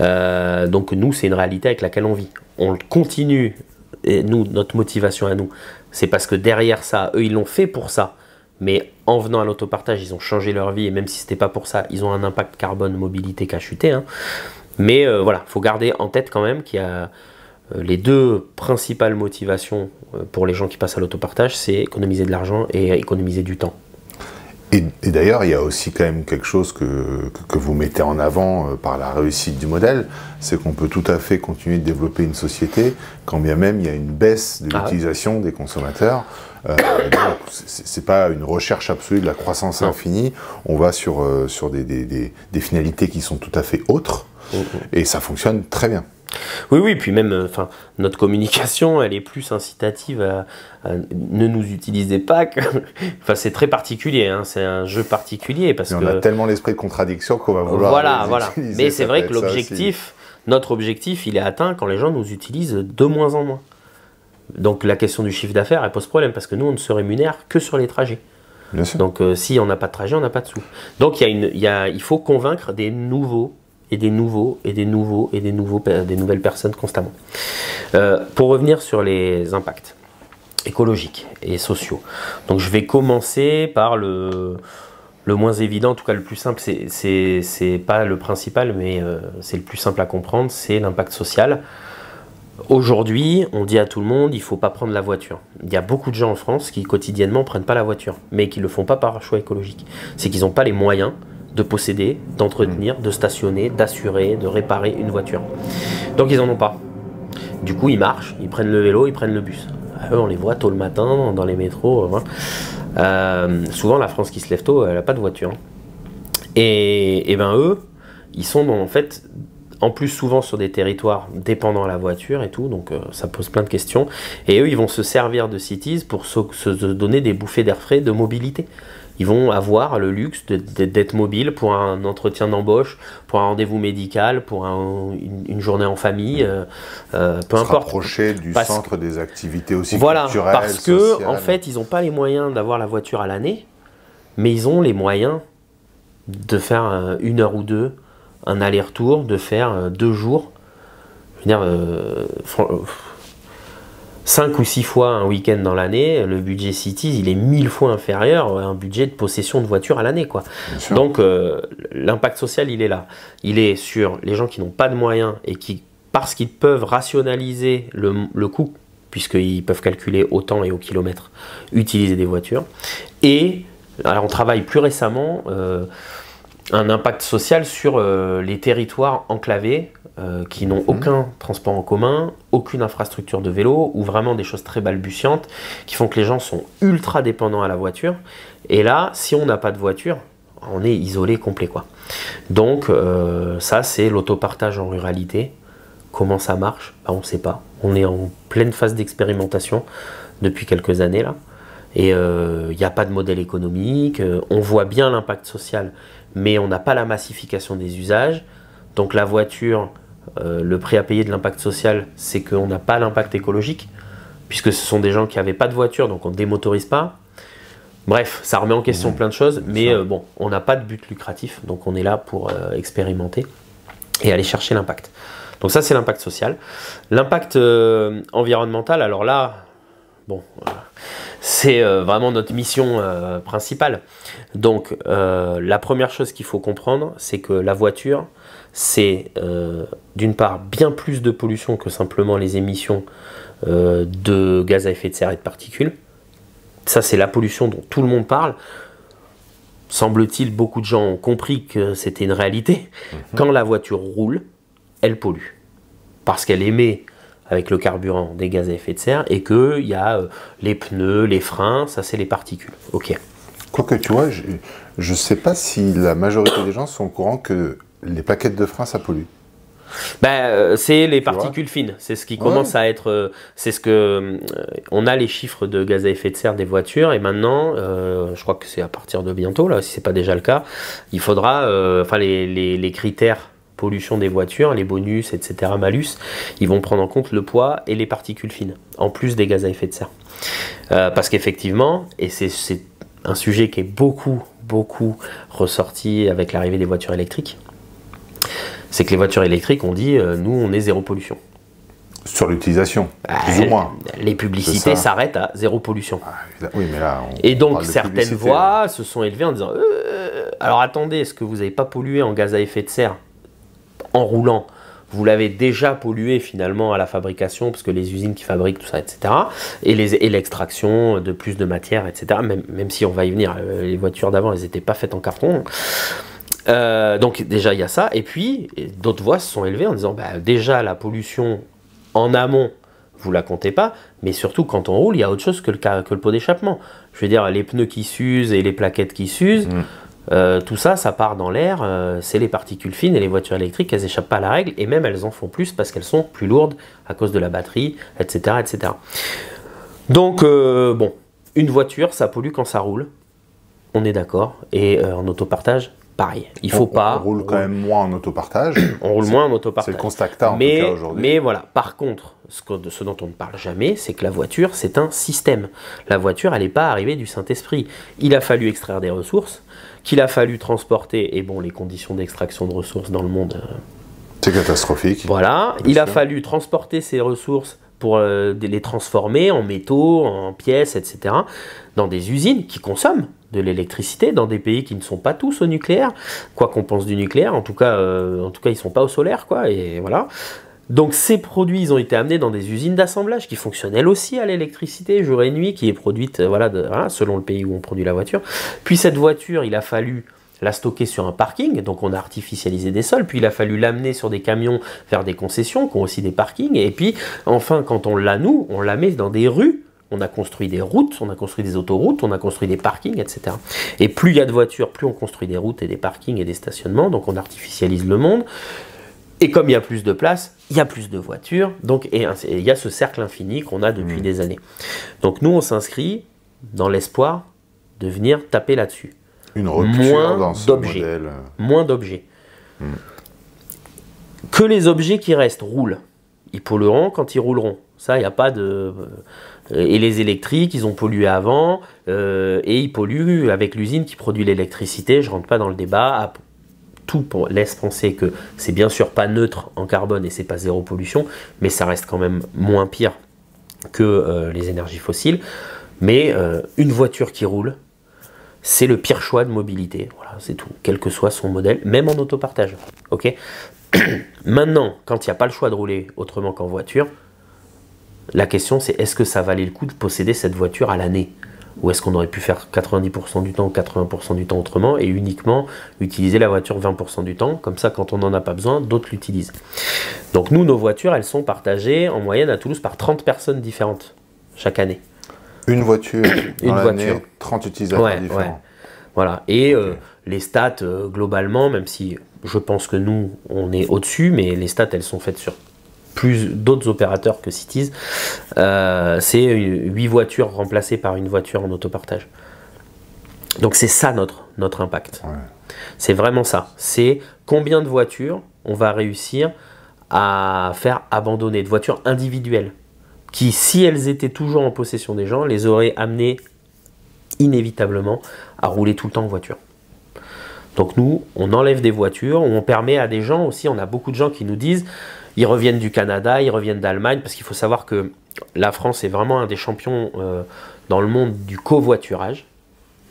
Donc nous, c'est une réalité avec laquelle on vit. On continue, et nous, notre motivation à nous, c'est parce que derrière ça, eux, ils l'ont fait pour ça. Mais en venant à l'autopartage, ils ont changé leur vie, et même si ce n'était pas pour ça, ils ont un impact carbone mobilité qui a chuté. Hein. Mais voilà, il faut garder en tête quand même qu'il y a les 2 principales motivations pour les gens qui passent à l'autopartage, c'est économiser de l'argent et économiser du temps. Et d'ailleurs, il y a aussi quand même quelque chose que vous mettez en avant par la réussite du modèle, c'est qu'on peut tout à fait continuer de développer une société quand bien même il y a une baisse de l'utilisation des consommateurs. C'est pas une recherche absolue de la croissance infinie, on va sur des finalités qui sont tout à fait autres, et ça fonctionne très bien. Oui, puis même, notre communication, elle est plus incitative à ne nous utilisez pas. C'est très particulier, hein, c'est un jeu particulier parce on a tellement l'esprit de contradiction qu'on va vouloir. Voilà. Mais c'est vrai que l'objectif, notre objectif, il est atteint quand les gens nous utilisent de moins en moins. Donc la question du chiffre d'affaires, elle pose problème parce que nous, on ne se rémunère que sur les trajets. Bien sûr. Donc si on n'a pas de trajet, on n'a pas de sous. Donc il faut convaincre des nouveaux et des nouvelles personnes constamment. Pour revenir sur les impacts écologiques et sociaux. Donc je vais commencer par le moins évident, en tout cas le plus simple, c'est pas le principal, mais c'est le plus simple à comprendre, c'est l'impact social. Aujourd'hui, on dit à tout le monde, il ne faut pas prendre la voiture. Il y a beaucoup de gens en France qui quotidiennement ne prennent pas la voiture, mais qui ne le font pas par choix écologique. C'est qu'ils n'ont pas les moyens de posséder, d'entretenir, de stationner, d'assurer, de réparer une voiture. Donc ils n'en ont pas. Du coup, ils marchent, ils prennent le vélo, ils prennent le bus. Eux, on les voit tôt le matin dans les métros. Souvent, la France qui se lève tôt, elle n'a pas de voiture. Et ben eux, ils sont en fait, en plus souvent sur des territoires dépendants à la voiture et tout, donc ça pose plein de questions. Et eux, ils vont se servir de Cities pour se donner des bouffées d'air frais de mobilité. ils vont avoir le luxe d'être mobiles pour un entretien d'embauche, pour un rendez-vous médical, pour une journée en famille, peu importe. Se rapprocher du centre des activités aussi voilà, culturelles, parce que sociales. en fait, ils n'ont pas les moyens d'avoir la voiture à l'année, mais ils ont les moyens de faire 1 heure ou 2, un aller-retour, de faire 2 jours. Je veux dire, 5 ou 6 fois un week-end dans l'année, le budget Cities, il est 1000 fois inférieur à un budget de possession de voiture à l'année, quoi. Donc, l'impact social, il est là. Il est sur les gens qui n'ont pas de moyens et qui, parce qu'ils peuvent rationaliser le coût, puisqu'ils peuvent calculer au temps et au kilomètre, utiliser des voitures. Et, alors on travaille plus récemment un impact social sur les territoires enclavés, qui n'ont aucun transport en commun, aucune infrastructure de vélo, ou vraiment des choses très balbutiantes qui font que les gens sont ultra dépendants à la voiture. Et là, si on n'a pas de voiture, on est isolé complet, quoi. Donc ça, c'est l'autopartage en ruralité. Comment ça marche? On ne sait pas. On est en pleine phase d'expérimentation depuis quelques années là. Et il n'y a pas de modèle économique. On voit bien l'impact social, mais on n'a pas la massification des usages. Donc la voiture, le prix à payer de l'impact social, c'est qu'on n'a pas l'impact écologique, puisque ce sont des gens qui n'avaient pas de voiture, donc on ne démotorise pas. Bref, ça remet en question plein de choses, mais bon, on n'a pas de but lucratif, donc on est là pour expérimenter et aller chercher l'impact. Donc ça, c'est l'impact social. L'impact environnemental, alors là, bon, c'est vraiment notre mission principale. Donc la première chose qu'il faut comprendre, c'est que la voiture, c'est d'une part bien plus de pollution que simplement les émissions de gaz à effet de serre et de particules. Ça, c'est la pollution dont tout le monde parle. Semble-t-il, beaucoup de gens ont compris que c'était une réalité. Quand la voiture roule, elle pollue. Parce qu'elle émet avec le carburant des gaz à effet de serre et qu'il y a les pneus, les freins, ça c'est les particules. Ok. Quoique tu vois, je ne sais pas si la majorité des gens sont au courant que les plaquettes de frein ça pollue. C'est les particules fines, c'est ce qui commence à être, c'est ce que on a les chiffres de gaz à effet de serre des voitures et maintenant, je crois que c'est à partir de bientôt là, si c'est pas déjà le cas, il faudra, enfin les critères pollution des voitures, les bonus, etc., malus, ils vont prendre en compte le poids et les particules fines, en plus des gaz à effet de serre. Parce qu'effectivement, et c'est un sujet qui est beaucoup ressorti avec l'arrivée des voitures électriques, c'est que les voitures électriques, on dit, nous, on est zéro pollution. Sur l'utilisation, plus ou moins. Les publicités s'arrêtent à zéro pollution. Oui, mais là, et donc, certaines voix se sont élevées en disant alors attendez, est-ce que vous n'avez pas pollué en gaz à effet de serre en roulant? Vous l'avez déjà pollué finalement à la fabrication, parce que les usines qui fabriquent tout ça, etc. Et l'extraction de plus de matière, etc. Même si on va y venir, les voitures d'avant, elles n'étaient pas faites en carton. Donc déjà il y a ça, et puis d'autres voix se sont élevées en disant déjà la pollution en amont vous la comptez pas, mais surtout quand on roule il y a autre chose que le pot d'échappement. Je veux dire, les pneus qui s'usent et les plaquettes qui s'usent, tout ça part dans l'air, c'est les particules fines, et les voitures électriques elles échappent pas à la règle, et même elles en font plus parce qu'elles sont plus lourdes à cause de la batterie, etc. etc. Donc bon, une voiture ça pollue quand ça roule, on est d'accord, et en autopartage pareil, il faut pas... On roule quand même moins en autopartage. On roule moins en autopartage. C'est le constat que tu as en tout cas aujourd'hui. Mais voilà, par contre, ce dont on ne parle jamais, c'est que la voiture, c'est un système. La voiture, elle n'est pas arrivée du Saint-Esprit. Il a fallu extraire des ressources, qu'il a fallu transporter, et bon, les conditions d'extraction de ressources dans le monde... c'est catastrophique. Voilà, il a fallu transporter ces ressources pour les transformer en métaux, en pièces, etc., dans des usines qui consomment de l'électricité, dans des pays qui ne sont pas tous au nucléaire, quoi qu'on pense du nucléaire, en tout cas ils ne sont pas au solaire, quoi, et voilà. Donc ces produits, ils ont été amenés dans des usines d'assemblage qui fonctionnent elles aussi à l'électricité, jour et nuit, qui est produite selon le pays où on produit la voiture. Puis cette voiture, il a fallu la stocker sur un parking, donc on a artificialisé des sols, puis il a fallu l'amener sur des camions vers des concessions qui ont aussi des parkings, et puis enfin quand on l'a nous, on la met dans des rues, on a construit des routes, on a construit des autoroutes, on a construit des parkings, etc. Et plus il y a de voitures, plus on construit des routes et des parkings et des stationnements, donc on artificialise le monde, et comme il y a plus de place, il y a plus de voitures, donc, et il y a ce cercle infini qu'on a depuis des années. Donc nous on s'inscrit dans l'espoir de venir taper là-dessus. Une rupture dans ce modèle. Moins d'objets. Que les objets qui restent roulent. Ils pollueront quand ils rouleront. Ça, il n'y a pas de... Et les électriques, ils ont pollué avant, et ils polluent avec l'usine qui produit l'électricité. Je ne rentre pas dans le débat. Tout laisse penser que c'est bien sûr pas neutre en carbone et c'est pas zéro pollution, mais ça reste quand même moins pire que les énergies fossiles. Mais une voiture qui roule, c'est le pire choix de mobilité. Voilà, c'est tout, quel que soit son modèle, même en autopartage. Ok. Maintenant, quand il n'y a pas le choix de rouler autrement qu'en voiture, la question c'est est-ce que ça valait le coup de posséder cette voiture à l'année? Ou est-ce qu'on aurait pu faire 90% du temps ou 80% du temps autrement et uniquement utiliser la voiture 20% du temps? Comme ça, quand on n'en a pas besoin, d'autres l'utilisent. Donc nous, nos voitures, elles sont partagées en moyenne à Toulouse par 30 personnes différentes chaque année. Une voiture dans l'année, 30 utilisateurs différents. Ouais. Voilà. Et les stats, globalement, même si je pense que nous, on est au-dessus, mais les stats, elles sont faites sur plus d'autres opérateurs que Cities, c'est 8 voitures remplacées par une voiture en autopartage. Donc c'est ça notre impact. Ouais. C'est vraiment ça. C'est combien de voitures on va réussir à faire abandonner, de voitures individuelles, qui, si elles étaient toujours en possession des gens, les auraient amenées inévitablement à rouler tout le temps en voiture. Donc nous, on enlève des voitures, on permet à des gens aussi, on a beaucoup de gens qui nous disent, ils reviennent du Canada, ils reviennent d'Allemagne, parce qu'il faut savoir que la France est vraiment un des champions dans le monde du covoiturage,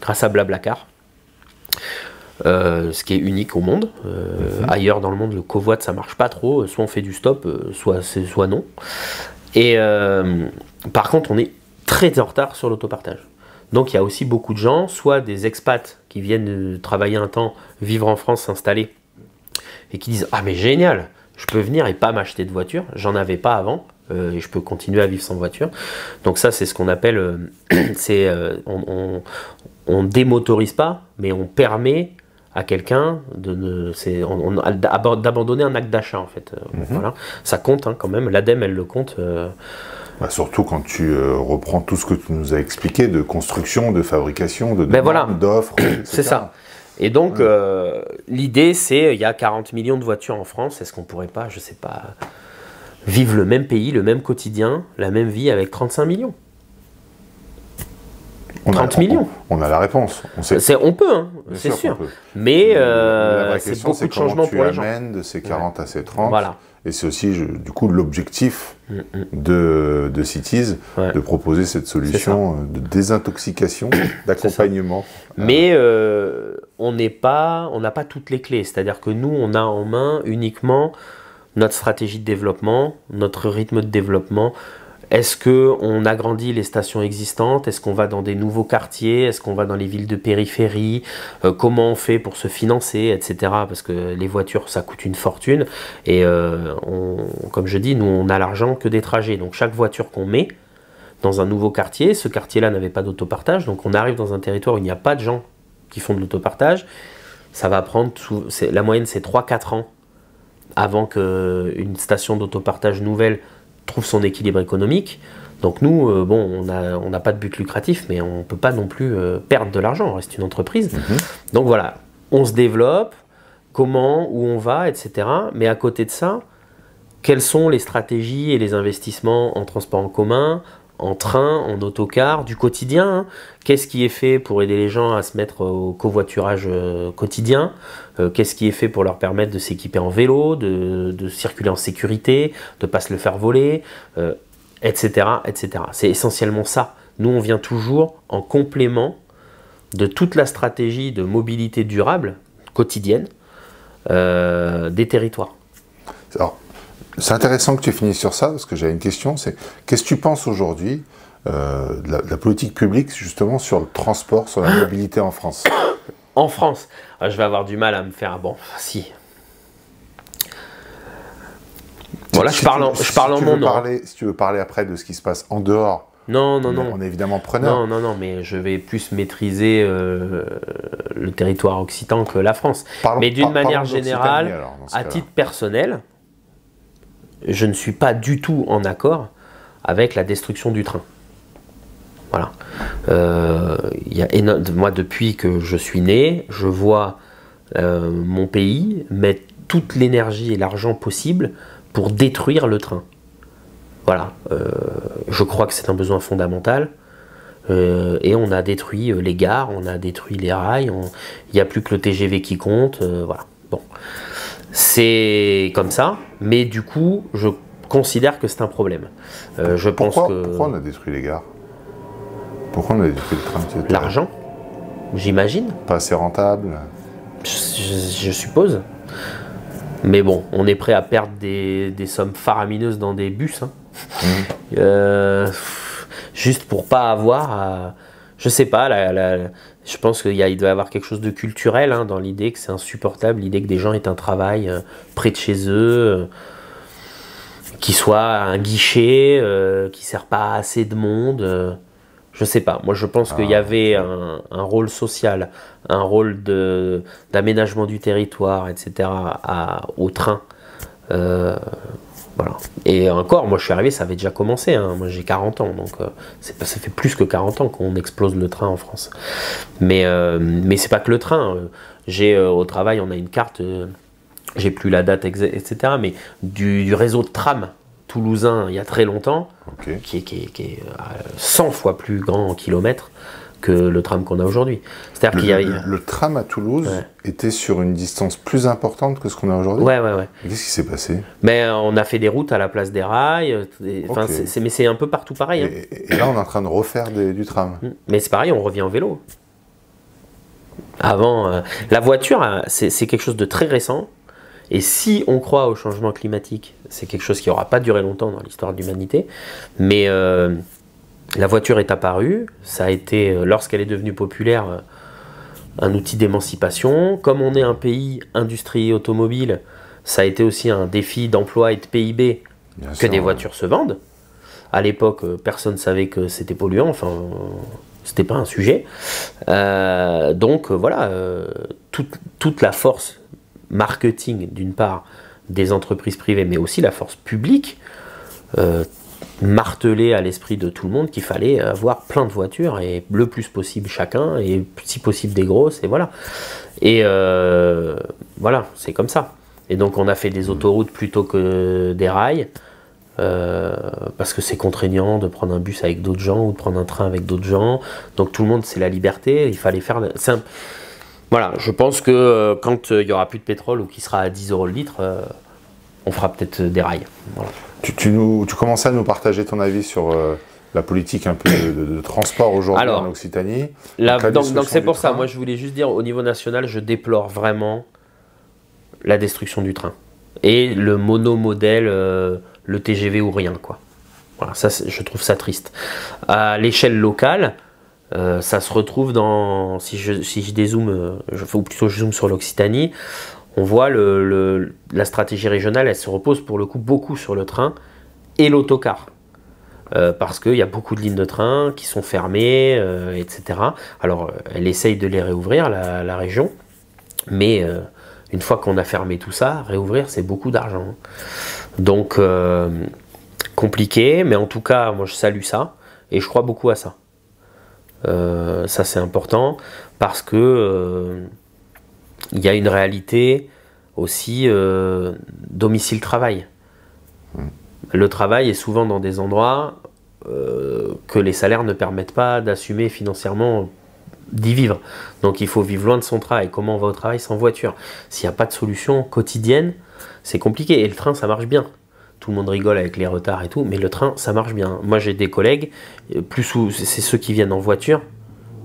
grâce à Blablacar, ce qui est unique au monde. Ailleurs dans le monde, le covoit, ça marche pas trop, soit on fait du stop, soit non. Et par contre, on est très en retard sur l'autopartage. Donc il y a aussi beaucoup de gens, soit des expats qui viennent travailler un temps, vivre en France, s'installer, et qui disent « Ah mais génial, je peux venir et pas m'acheter de voiture, j'en avais pas avant, et je peux continuer à vivre sans voiture. » Donc ça, c'est ce qu'on appelle, on démotorise pas, mais on permet à quelqu'un d'abandonner un acte d'achat en fait. Voilà. Ça compte hein, quand même, l'ADEME elle le compte. Surtout quand tu reprends tout ce que tu nous as expliqué de construction, de fabrication, de demande, d'offres, etc. C'est ça. Et donc, l'idée, c'est, il y a 40 millions de voitures en France, est-ce qu'on pourrait pas, je sais pas, vivre le même pays, le même quotidien, la même vie avec 35 millions 30 millions. On a la réponse. On peut, hein, c'est sûr. Mais c'est beaucoup de changements pour les gens. Tu amènes de ces 40 à ces 30. Voilà. Et c'est aussi, du coup, l'objectif de Cities, de proposer cette solution de désintoxication, d'accompagnement. Mais on n'a pas toutes les clés. C'est-à-dire que nous, on a en main uniquement notre stratégie de développement, notre rythme de développement. Est-ce qu'on agrandit les stations existantes? Est-ce qu'on va dans des nouveaux quartiers? Est-ce qu'on va dans les villes de périphérie? Comment on fait pour se financer, etc. Parce que les voitures, ça coûte une fortune. Et comme je dis, nous, on a l'argent que des trajets. Donc chaque voiture qu'on met dans un nouveau quartier, ce quartier-là n'avait pas d'autopartage. Donc on arrive dans un territoire où il n'y a pas de gens qui font de l'autopartage. Ça va prendre, la moyenne, c'est 3-4 ans avant qu'une station d'autopartage nouvelle trouve son équilibre économique. Donc nous, on n'a pas de but lucratif, mais on ne peut pas non plus perdre de l'argent, on reste une entreprise. Donc voilà, on se développe, comment, où on va, etc. Mais à côté de ça, quelles sont les stratégies et les investissements en transport en commun, en train, en autocar, du quotidien, hein. Qu'est-ce qui est fait pour aider les gens à se mettre au covoiturage quotidien? Qu'est-ce qui est fait pour leur permettre de s'équiper en vélo, de circuler en sécurité, de ne pas se le faire voler, etc. etc. C'est essentiellement ça. Nous, on vient toujours en complément de toute la stratégie de mobilité durable, quotidienne, des territoires. Alors, c'est intéressant que tu finisses sur ça, parce que j'avais une question, c'est qu'est-ce que tu penses aujourd'hui de la politique publique, justement, sur le transport, sur la mobilité en France? En France, je vais avoir du mal à me faire... Bon, si. Voilà, je parle en mon nom. Si tu veux parler après de ce qui se passe en dehors, non. On est évidemment preneur. Non, mais je vais plus maîtriser le territoire occitan que la France. Mais d'une manière générale, à titre personnel, je ne suis pas du tout en accord avec la destruction du train. Voilà. Moi, depuis que je suis né, je vois mon pays mettre toute l'énergie et l'argent possible pour détruire le train. Voilà. Je crois que c'est un besoin fondamental. Et on a détruit les gares, on a détruit les rails, il n'y a plus que le TGV qui compte. Voilà. Bon. C'est comme ça, mais du coup, je considère que c'est un problème. Pourquoi on a détruit les gares? Pourquoi on a détruit le train? L'argent, j'imagine. Pas assez rentable? Je suppose. Mais bon, on est prêt à perdre des sommes faramineuses dans des bus. Hein. Juste pour pas avoir... je sais pas, je pense qu'il doit y avoir quelque chose de culturel hein, dans l'idée que c'est insupportable, l'idée que des gens aient un travail près de chez eux, qui soit un guichet, qui sert pas à assez de monde. Je sais pas, moi je pense qu'il y avait un rôle social, un rôle d'aménagement du territoire, etc. au train. Voilà. Et encore, moi je suis arrivé, ça avait déjà commencé, hein. Moi j'ai 40 ans, donc ça fait plus que 40 ans qu'on explose le train en France. Mais c'est pas que le train. Au travail, on a une carte, j'ai plus la date, etc. Mais du réseau de tram toulousain il y a très longtemps, qui est 100 fois plus grand en kilomètres que le tram qu'on a aujourd'hui. C'est-à-dire qu'il y a... Le tram à Toulouse était sur une distance plus importante que ce qu'on a aujourd'hui. Ouais. Qu'est-ce qui s'est passé? Mais on a fait des routes à la place des rails. Mais c'est un peu partout pareil. Hein. Et là, on est en train de refaire du tram. Mais c'est pareil, on revient en vélo. Avant, la voiture, c'est quelque chose de très récent. Et si on croit au changement climatique, c'est quelque chose qui n'aura pas duré longtemps dans l'histoire de l'humanité. Mais la voiture est apparue. Ça a été, lorsqu'elle est devenue populaire, un outil d'émancipation. Comme on est un pays industriel automobile, ça a été aussi un défi d'emploi et de PIB des voitures se vendent. À l'époque, personne ne savait que c'était polluant. Enfin, c'était pas un sujet. Donc voilà, toute la force marketing d'une part des entreprises privées, mais aussi la force publique, martelée à l'esprit de tout le monde qu'il fallait avoir plein de voitures et le plus possible chacun et si possible des grosses et voilà. Et voilà, c'est comme ça. Et donc on a fait des autoroutes plutôt que des rails parce que c'est contraignant de prendre un bus avec d'autres gens ou de prendre un train avec d'autres gens. Donc tout le monde, c'est la liberté. Il fallait faire... Voilà, je pense que quand il n'y aura plus de pétrole ou qu'il sera à 10 € le litre, on fera peut-être des rails. Voilà. Tu commençais à nous partager ton avis sur la politique un peu de transport aujourd'hui en Occitanie. Donc c'est pour ça, moi je voulais juste dire, au niveau national, je déplore vraiment la destruction du train. Et le monomodèle, le TGV ou rien, quoi. Voilà, ça, je trouve ça triste. À l'échelle locale, ça se retrouve dans, si je dézoome, ou plutôt je zoome sur l'Occitanie, on voit la stratégie régionale, elle se repose pour le coup beaucoup sur le train et l'autocar. Parce qu'il y a beaucoup de lignes de train qui sont fermées, etc. Alors, elle essaye de les réouvrir, la région, mais une fois qu'on a fermé tout ça, réouvrir, c'est beaucoup d'argent. Donc, compliqué, mais en tout cas, moi je salue ça, et je crois beaucoup à ça. Ça c'est important parce que il y a une réalité aussi domicile-travail. Le travail est souvent dans des endroits que les salaires ne permettent pas d'assumer financièrement d'y vivre. Donc il faut vivre loin de son travail. Comment on va au travail sans voiture? S'il n'y a pas de solution quotidienne, c'est compliqué. Et le train, ça marche bien. Tout le monde rigole avec les retards et tout, mais le train, ça marche bien. Moi, j'ai des collègues, c'est ceux qui viennent en voiture,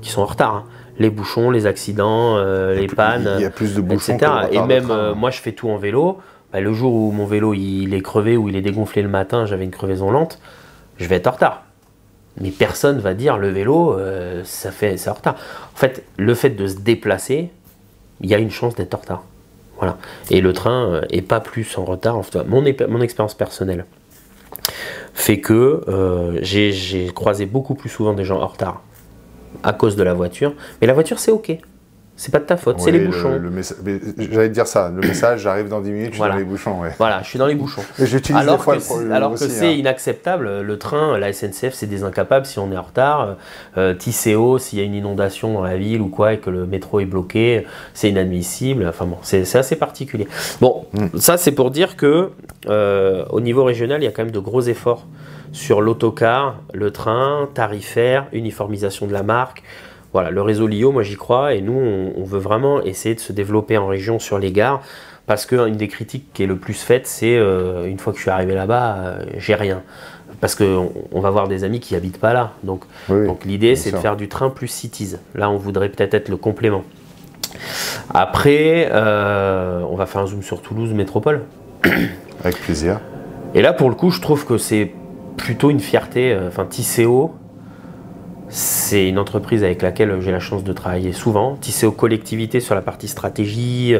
qui sont en retard. Hein. Les bouchons, les accidents, les pannes, il y a plus de bouchons etc. Que de et même, train, moi, je fais tout en vélo. Bah, le jour où mon vélo il est crevé ou il est dégonflé le matin, j'avais une crevaison lente, je vais être en retard. Mais personne va dire le vélo, c'est en retard. En fait, le fait de se déplacer, il y a une chance d'être en retard. Voilà. Et le train est pas plus en retard. Enfin, mon expérience personnelle fait que j'ai croisé beaucoup plus souvent des gens en retard à cause de la voiture. Mais la voiture, c'est ok. C'est pas de ta faute, Oui, c'est les bouchons. J'allais te dire ça, le message, j'arrive dans 10 minutes, je suis Voilà. dans les bouchons. Ouais. Voilà, je suis dans les bouchons. Mais j'utilise des fois Alors que aussi, c'est hein. inacceptable, le train, la SNCF, c'est des incapables si on est en retard. TCO, s'il y a une inondation dans la ville ou quoi et que le métro est bloqué, c'est inadmissible. Enfin bon, c'est assez particulier. Bon, ça c'est pour dire que au niveau régional, il y a quand même de gros efforts sur l'autocar, le train, tarifaire, uniformisation de la marque. Voilà, le réseau LIO, moi j'y crois, et nous on veut vraiment essayer de se développer en région sur les gares, parce qu'une des critiques qui est le plus faite, c'est une fois que je suis arrivé là-bas, j'ai rien. Parce qu'on va voir des amis qui habitent pas là. Donc l'idée c'est de faire du train plus cities. Là on voudrait peut-être être le complément. Après, on va faire un zoom sur Toulouse Métropole. Avec plaisir. Et là pour le coup je trouve que c'est plutôt une fierté, TCO. C'est une entreprise avec laquelle j'ai la chance de travailler souvent. TCO collectivité sur la partie stratégie,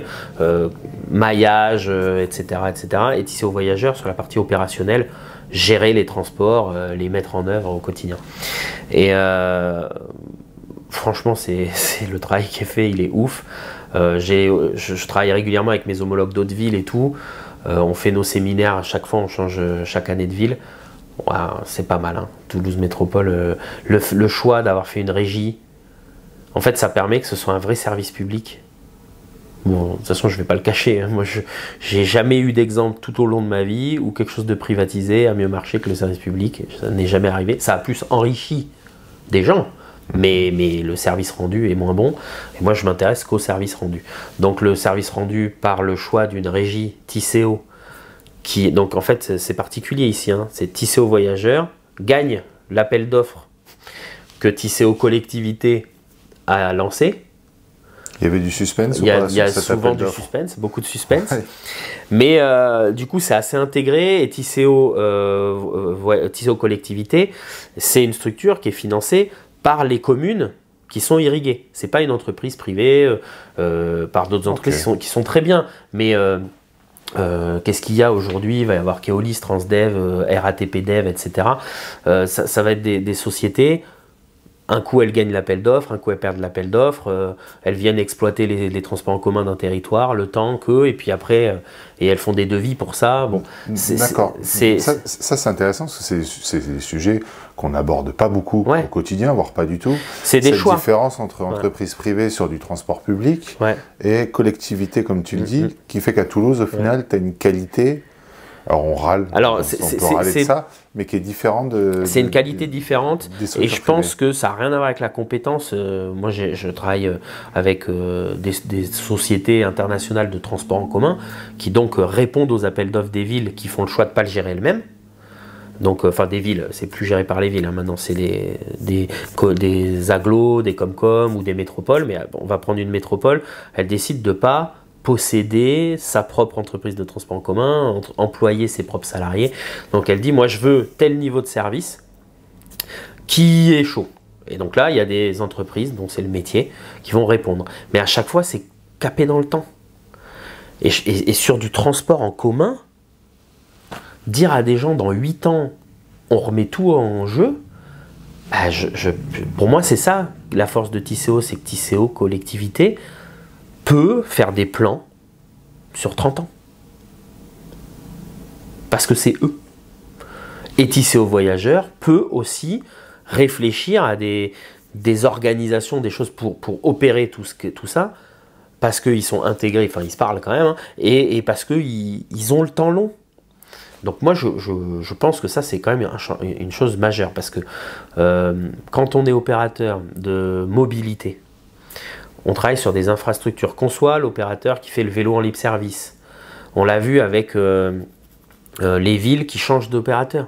maillage, etc., etc. Et TCO voyageurs sur la partie opérationnelle, gérer les transports, les mettre en œuvre au quotidien. Et franchement, c'est le travail qui est fait, il est ouf. Je travaille régulièrement avec mes homologues d'autres villes et tout. On fait nos séminaires à chaque fois, on change chaque année de ville. Ouais, c'est pas mal, hein. Toulouse Métropole, le choix d'avoir fait une régie, en fait ça permet que ce soit un vrai service public. Bon, de toute façon je vais pas le cacher, hein. Moi j'ai jamais eu d'exemple tout au long de ma vie où quelque chose de privatisé a mieux marché que le service public. Ça n'est jamais arrivé, ça a plus enrichi des gens, mais le service rendu est moins bon, et moi je m'intéresse qu'au service rendu. Donc le service rendu par le choix d'une régie TCO, donc en fait c'est particulier ici, hein. C'est TCO Voyageurs gagne l'appel d'offres que TCO Collectivité a lancé. Il y avait du suspense. Il y a souvent du suspense, beaucoup de suspense. Ouais. Mais du coup c'est assez intégré, et TCO Collectivité, c'est une structure qui est financée par les communes qui sont irriguées. C'est pas une entreprise privée par d'autres entreprises qui sont très bien, mais qu'est-ce qu'il y a aujourd'hui? Il va y avoir Keolis, Transdev, RATP Dev, etc. Ça va être des sociétés. Un coup, elles gagnent l'appel d'offres, un coup, elles perdent l'appel d'offres. Elles viennent exploiter les transports en commun d'un territoire, le temps et puis après, et elles font des devis pour ça. Bon, d'accord. Ça, c'est intéressant, parce que c'est des sujets qu'on n'aborde pas beaucoup au quotidien, voire pas du tout. C'est des choix. Cette différence entre entreprises privées sur du transport public et collectivité, comme tu le dis, qui fait qu'à Toulouse, au final, tu as une qualité. Alors on râle, on peut râler de ça, mais qui est différente de... C'est une qualité différente, et je pense que ça n'a rien à voir avec la compétence. Moi je travaille avec des sociétés internationales de transport en commun qui donc répondent aux appels d'offres des villes qui font le choix de ne pas le gérer elles-mêmes. Donc, enfin des villes, c'est plus géré par les villes, hein. Maintenant c'est des agglos, des comcom ou des métropoles, mais on va prendre une métropole, elle décide de ne pas posséder sa propre entreprise de transport en commun, employer ses propres salariés. Donc elle dit, moi je veux tel niveau de service qui est chaud. Et donc là, il y a des entreprises, dont c'est le métier, qui vont répondre. Mais à chaque fois, c'est capé dans le temps. Et sur du transport en commun, dire à des gens, dans 8 ans, on remet tout en jeu, bah pour moi c'est ça, la force de TCO, c'est que TCO, collectivité, peut faire des plans sur 30 ans. Parce que c'est eux. Et TCO Voyageurs peut aussi réfléchir à des organisations, des choses pour opérer tout ça, parce qu'ils sont intégrés, enfin ils se parlent quand même, hein, et parce qu'ils ont le temps long. Donc moi je pense que ça c'est quand même une chose majeure, parce que quand on est opérateur de mobilité, on travaille sur des infrastructures, qu'on soit l'opérateur qui fait le vélo en libre service. On l'a vu avec les villes qui changent d'opérateur.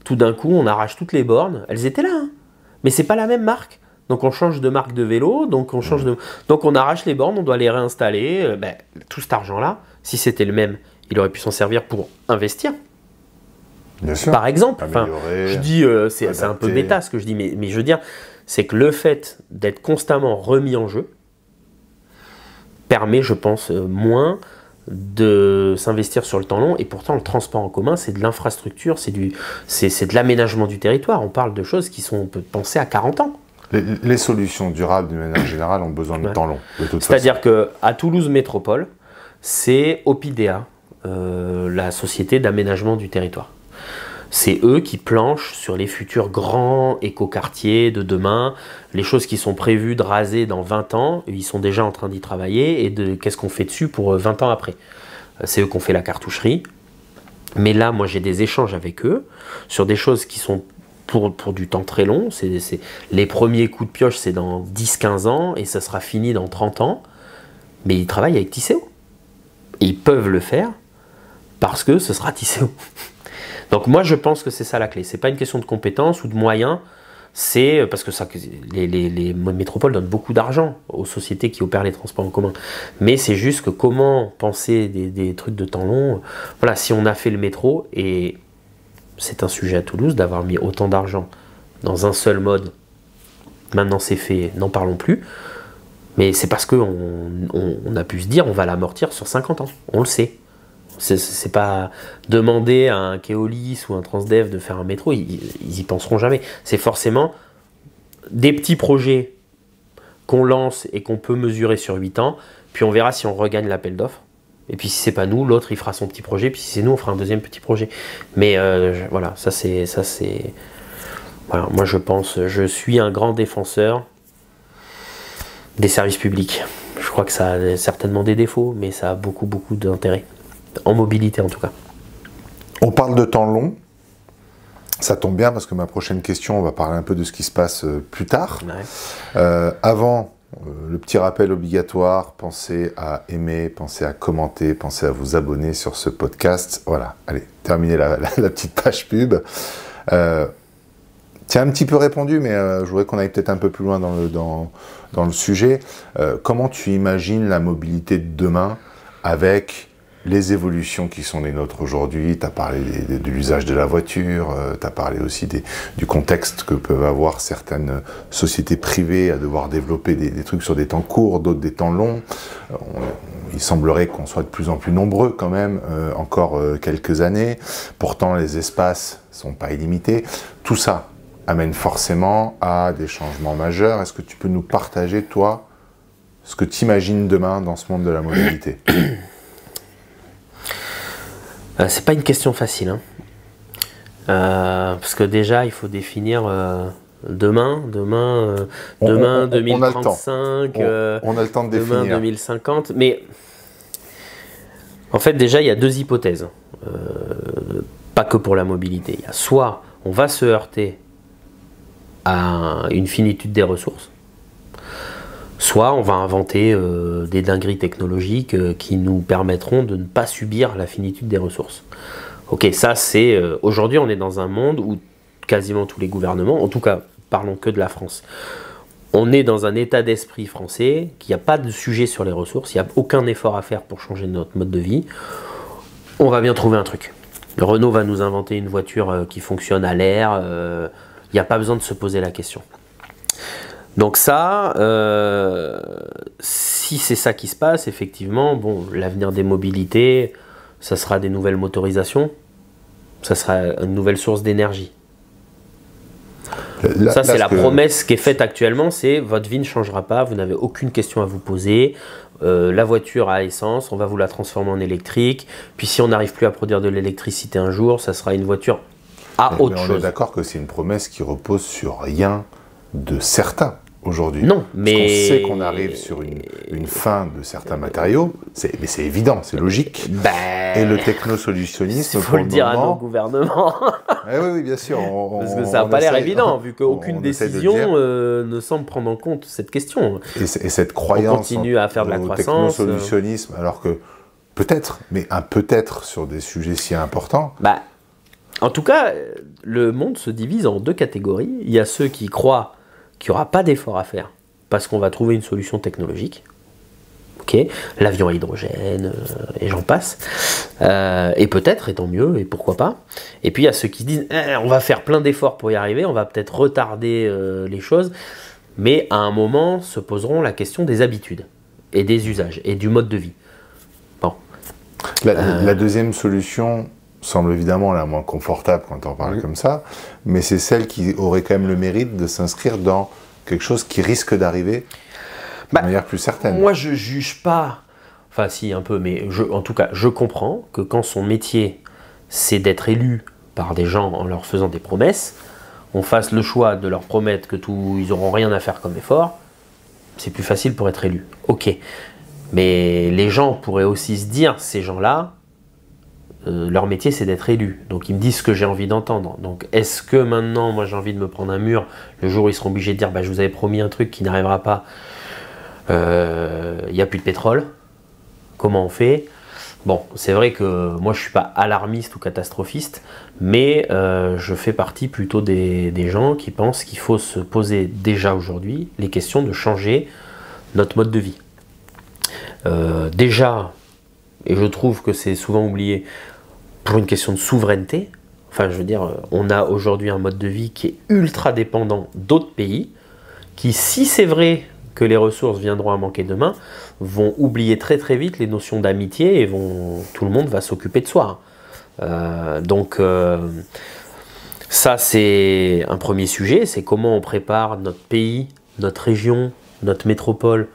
Tout d'un coup, on arrache toutes les bornes. Elles étaient là, hein, mais c'est pas la même marque. Donc on change de marque de vélo, donc on arrache les bornes, on doit les réinstaller. Tout cet argent-là, si c'était le même, il aurait pu s'en servir pour investir. Bien sûr. Par exemple. Enfin, je dis, c'est un peu bêta ce que je dis, mais je veux dire, c'est que le fait d'être constamment remis en jeu permet, je pense, moins de s'investir sur le temps long. Et pourtant, le transport en commun, c'est de l'infrastructure, c'est de l'aménagement du territoire. On parle de choses qui sont, on peut penser à 40 ans. Les solutions durables, d'une manière générale, ont besoin de temps long, de toute façon. C'est-à-dire qu'à Toulouse Métropole, c'est Opidea, la société d'aménagement du territoire. C'est eux qui planchent sur les futurs grands écoquartiers de demain, les choses qui sont prévues de raser dans 20 ans, ils sont déjà en train d'y travailler, et de qu'est-ce qu'on fait dessus pour 20 ans après. C'est eux qui ont fait la cartoucherie. Mais là, moi, j'ai des échanges avec eux sur des choses qui sont pour du temps très long. Les premiers coups de pioche, c'est dans 10-15 ans, et ça sera fini dans 30 ans. Mais ils travaillent avec Tisséo. Ils peuvent le faire parce que ce sera Tisséo. Donc moi, je pense que c'est ça la clé. C'est pas une question de compétences ou de moyens. C'est parce que les métropoles donnent beaucoup d'argent aux sociétés qui opèrent les transports en commun. Mais c'est juste que comment penser des trucs de temps long. Voilà, si on a fait le métro, et c'est un sujet à Toulouse d'avoir mis autant d'argent dans un seul mode. Maintenant c'est fait, n'en parlons plus. Mais c'est parce qu'on a pu se dire on va l'amortir sur 50 ans. On le sait. C'est pas demander à un Keolis ou un Transdev de faire un métro, ils y penseront jamais. C'est forcément des petits projets qu'on lance et qu'on peut mesurer sur 8 ans, puis on verra si on regagne l'appel d'offres. Et puis si c'est pas nous, l'autre il fera son petit projet, puis si c'est nous, on fera un deuxième petit projet. Mais voilà, ça c'est... Voilà, moi je suis un grand défenseur des services publics. Je crois que ça a certainement des défauts, mais ça a beaucoup d'intérêt. En mobilité en tout cas. On parle de temps long. Ça tombe bien parce que ma prochaine question, on va parler un peu de ce qui se passe plus tard. Ouais. Avant, le petit rappel obligatoire, pensez à aimer, pensez à commenter, pensez à vous abonner sur ce podcast. Voilà, allez, terminez la petite page pub. Tu as un petit peu répondu, mais je voudrais qu'on aille peut-être un peu plus loin dans le sujet. Comment tu imagines la mobilité de demain avec les évolutions qui sont les nôtres aujourd'hui? Tu as parlé de l'usage de la voiture, tu as parlé aussi du contexte que peuvent avoir certaines sociétés privées à devoir développer des trucs sur des temps courts, d'autres des temps longs. Il semblerait qu'on soit de plus en plus nombreux quand même, encore quelques années. Pourtant, les espaces ne sont pas illimités. Tout ça amène forcément à des changements majeurs. Est-ce que tu peux nous partager, toi, ce que tu imagines demain dans ce monde de la mobilité? C'est pas une question facile, hein. Parce que déjà il faut définir demain 2035, on a le temps de demain définir. 2050, mais en fait déjà il y a deux hypothèses, pas que pour la mobilité. Il y a soit on va se heurter à une finitude des ressources, soit on va inventer des dingueries technologiques qui nous permettront de ne pas subir la finitude des ressources. Ok, ça c'est... aujourd'hui on est dans un monde où quasiment tous les gouvernements, en tout cas parlons que de la France, on est dans un état d'esprit français qu'il n'y a pas de sujet sur les ressources, il n'y a aucun effort à faire pour changer notre mode de vie. On va bien trouver un truc. Renault va nous inventer une voiture qui fonctionne à l'air, il n'y a pas besoin de se poser la question. Donc ça, si c'est ça qui se passe, effectivement, bon, l'avenir des mobilités, ça sera des nouvelles motorisations, ça sera une nouvelle source d'énergie. Ça, c'est la promesse qui est faite actuellement, c'est votre vie ne changera pas, vous n'avez aucune question à vous poser, la voiture à essence, on va vous la transformer en électrique, puis si on n'arrive plus à produire de l'électricité un jour, ça sera une voiture à autre chose. On est d'accord que c'est une promesse qui repose sur rien de certain aujourd'hui. Non, mais... Parce qu'on sait qu'on arrive sur une fin de certains matériaux, mais c'est évident, c'est logique. Et le technosolutionnisme, il faut le dire à nos gouvernements. Oui, bien sûr. Parce que ça n'a pas l'air évident, vu qu'aucune décision ne semble prendre en compte cette question. Et cette croyance on continue à faire de la croissance. Technosolutionnisme, alors que peut-être, mais un peut-être sur des sujets si importants. En tout cas, le monde se divise en deux catégories. Il y a ceux qui croient qu'il n'y aura pas d'effort à faire parce qu'on va trouver une solution technologique. Ok, l'avion à hydrogène, et j'en passe. Et peut-être, et tant mieux, et pourquoi pas. Et puis il y a ceux qui se disent on va faire plein d'efforts pour y arriver, on va peut-être retarder les choses, mais à un moment se poseront la question des habitudes, et des usages, et du mode de vie. Bon. La deuxième solution semble évidemment la moins confortable quand on parle comme ça, mais c'est celle qui aurait quand même le mérite de s'inscrire dans quelque chose qui risque d'arriver de manière plus certaine. Moi, je juge pas, enfin si un peu, mais en tout cas, je comprends que quand son métier, c'est d'être élu par des gens en leur faisant des promesses, on fasse le choix de leur promettre que ils n'auront rien à faire comme effort, c'est plus facile pour être élu. Ok, mais les gens pourraient aussi se dire, ces gens-là, leur métier c'est d'être élu, donc ils me disent ce que j'ai envie d'entendre. Donc est-ce que maintenant, moi j'ai envie de me prendre un mur, le jour où ils seront obligés de dire, bah, je vous avais promis un truc qui n'arrivera pas, il n'y a plus de pétrole, comment on fait? Bon, c'est vrai que moi je ne suis pas alarmiste ou catastrophiste, mais je fais partie plutôt des gens qui pensent qu'il faut se poser déjà aujourd'hui les questions de changer notre mode de vie. Déjà, et je trouve que c'est souvent oublié, pour une question de souveraineté, enfin je veux dire, on a aujourd'hui un mode de vie qui est ultra dépendant d'autres pays, qui, si c'est vrai que les ressources viendront à manquer demain, vont oublier très très vite les notions d'amitié et tout le monde va s'occuper de soi. Donc ça c'est un premier sujet, c'est comment on prépare notre pays, notre région, notre métropole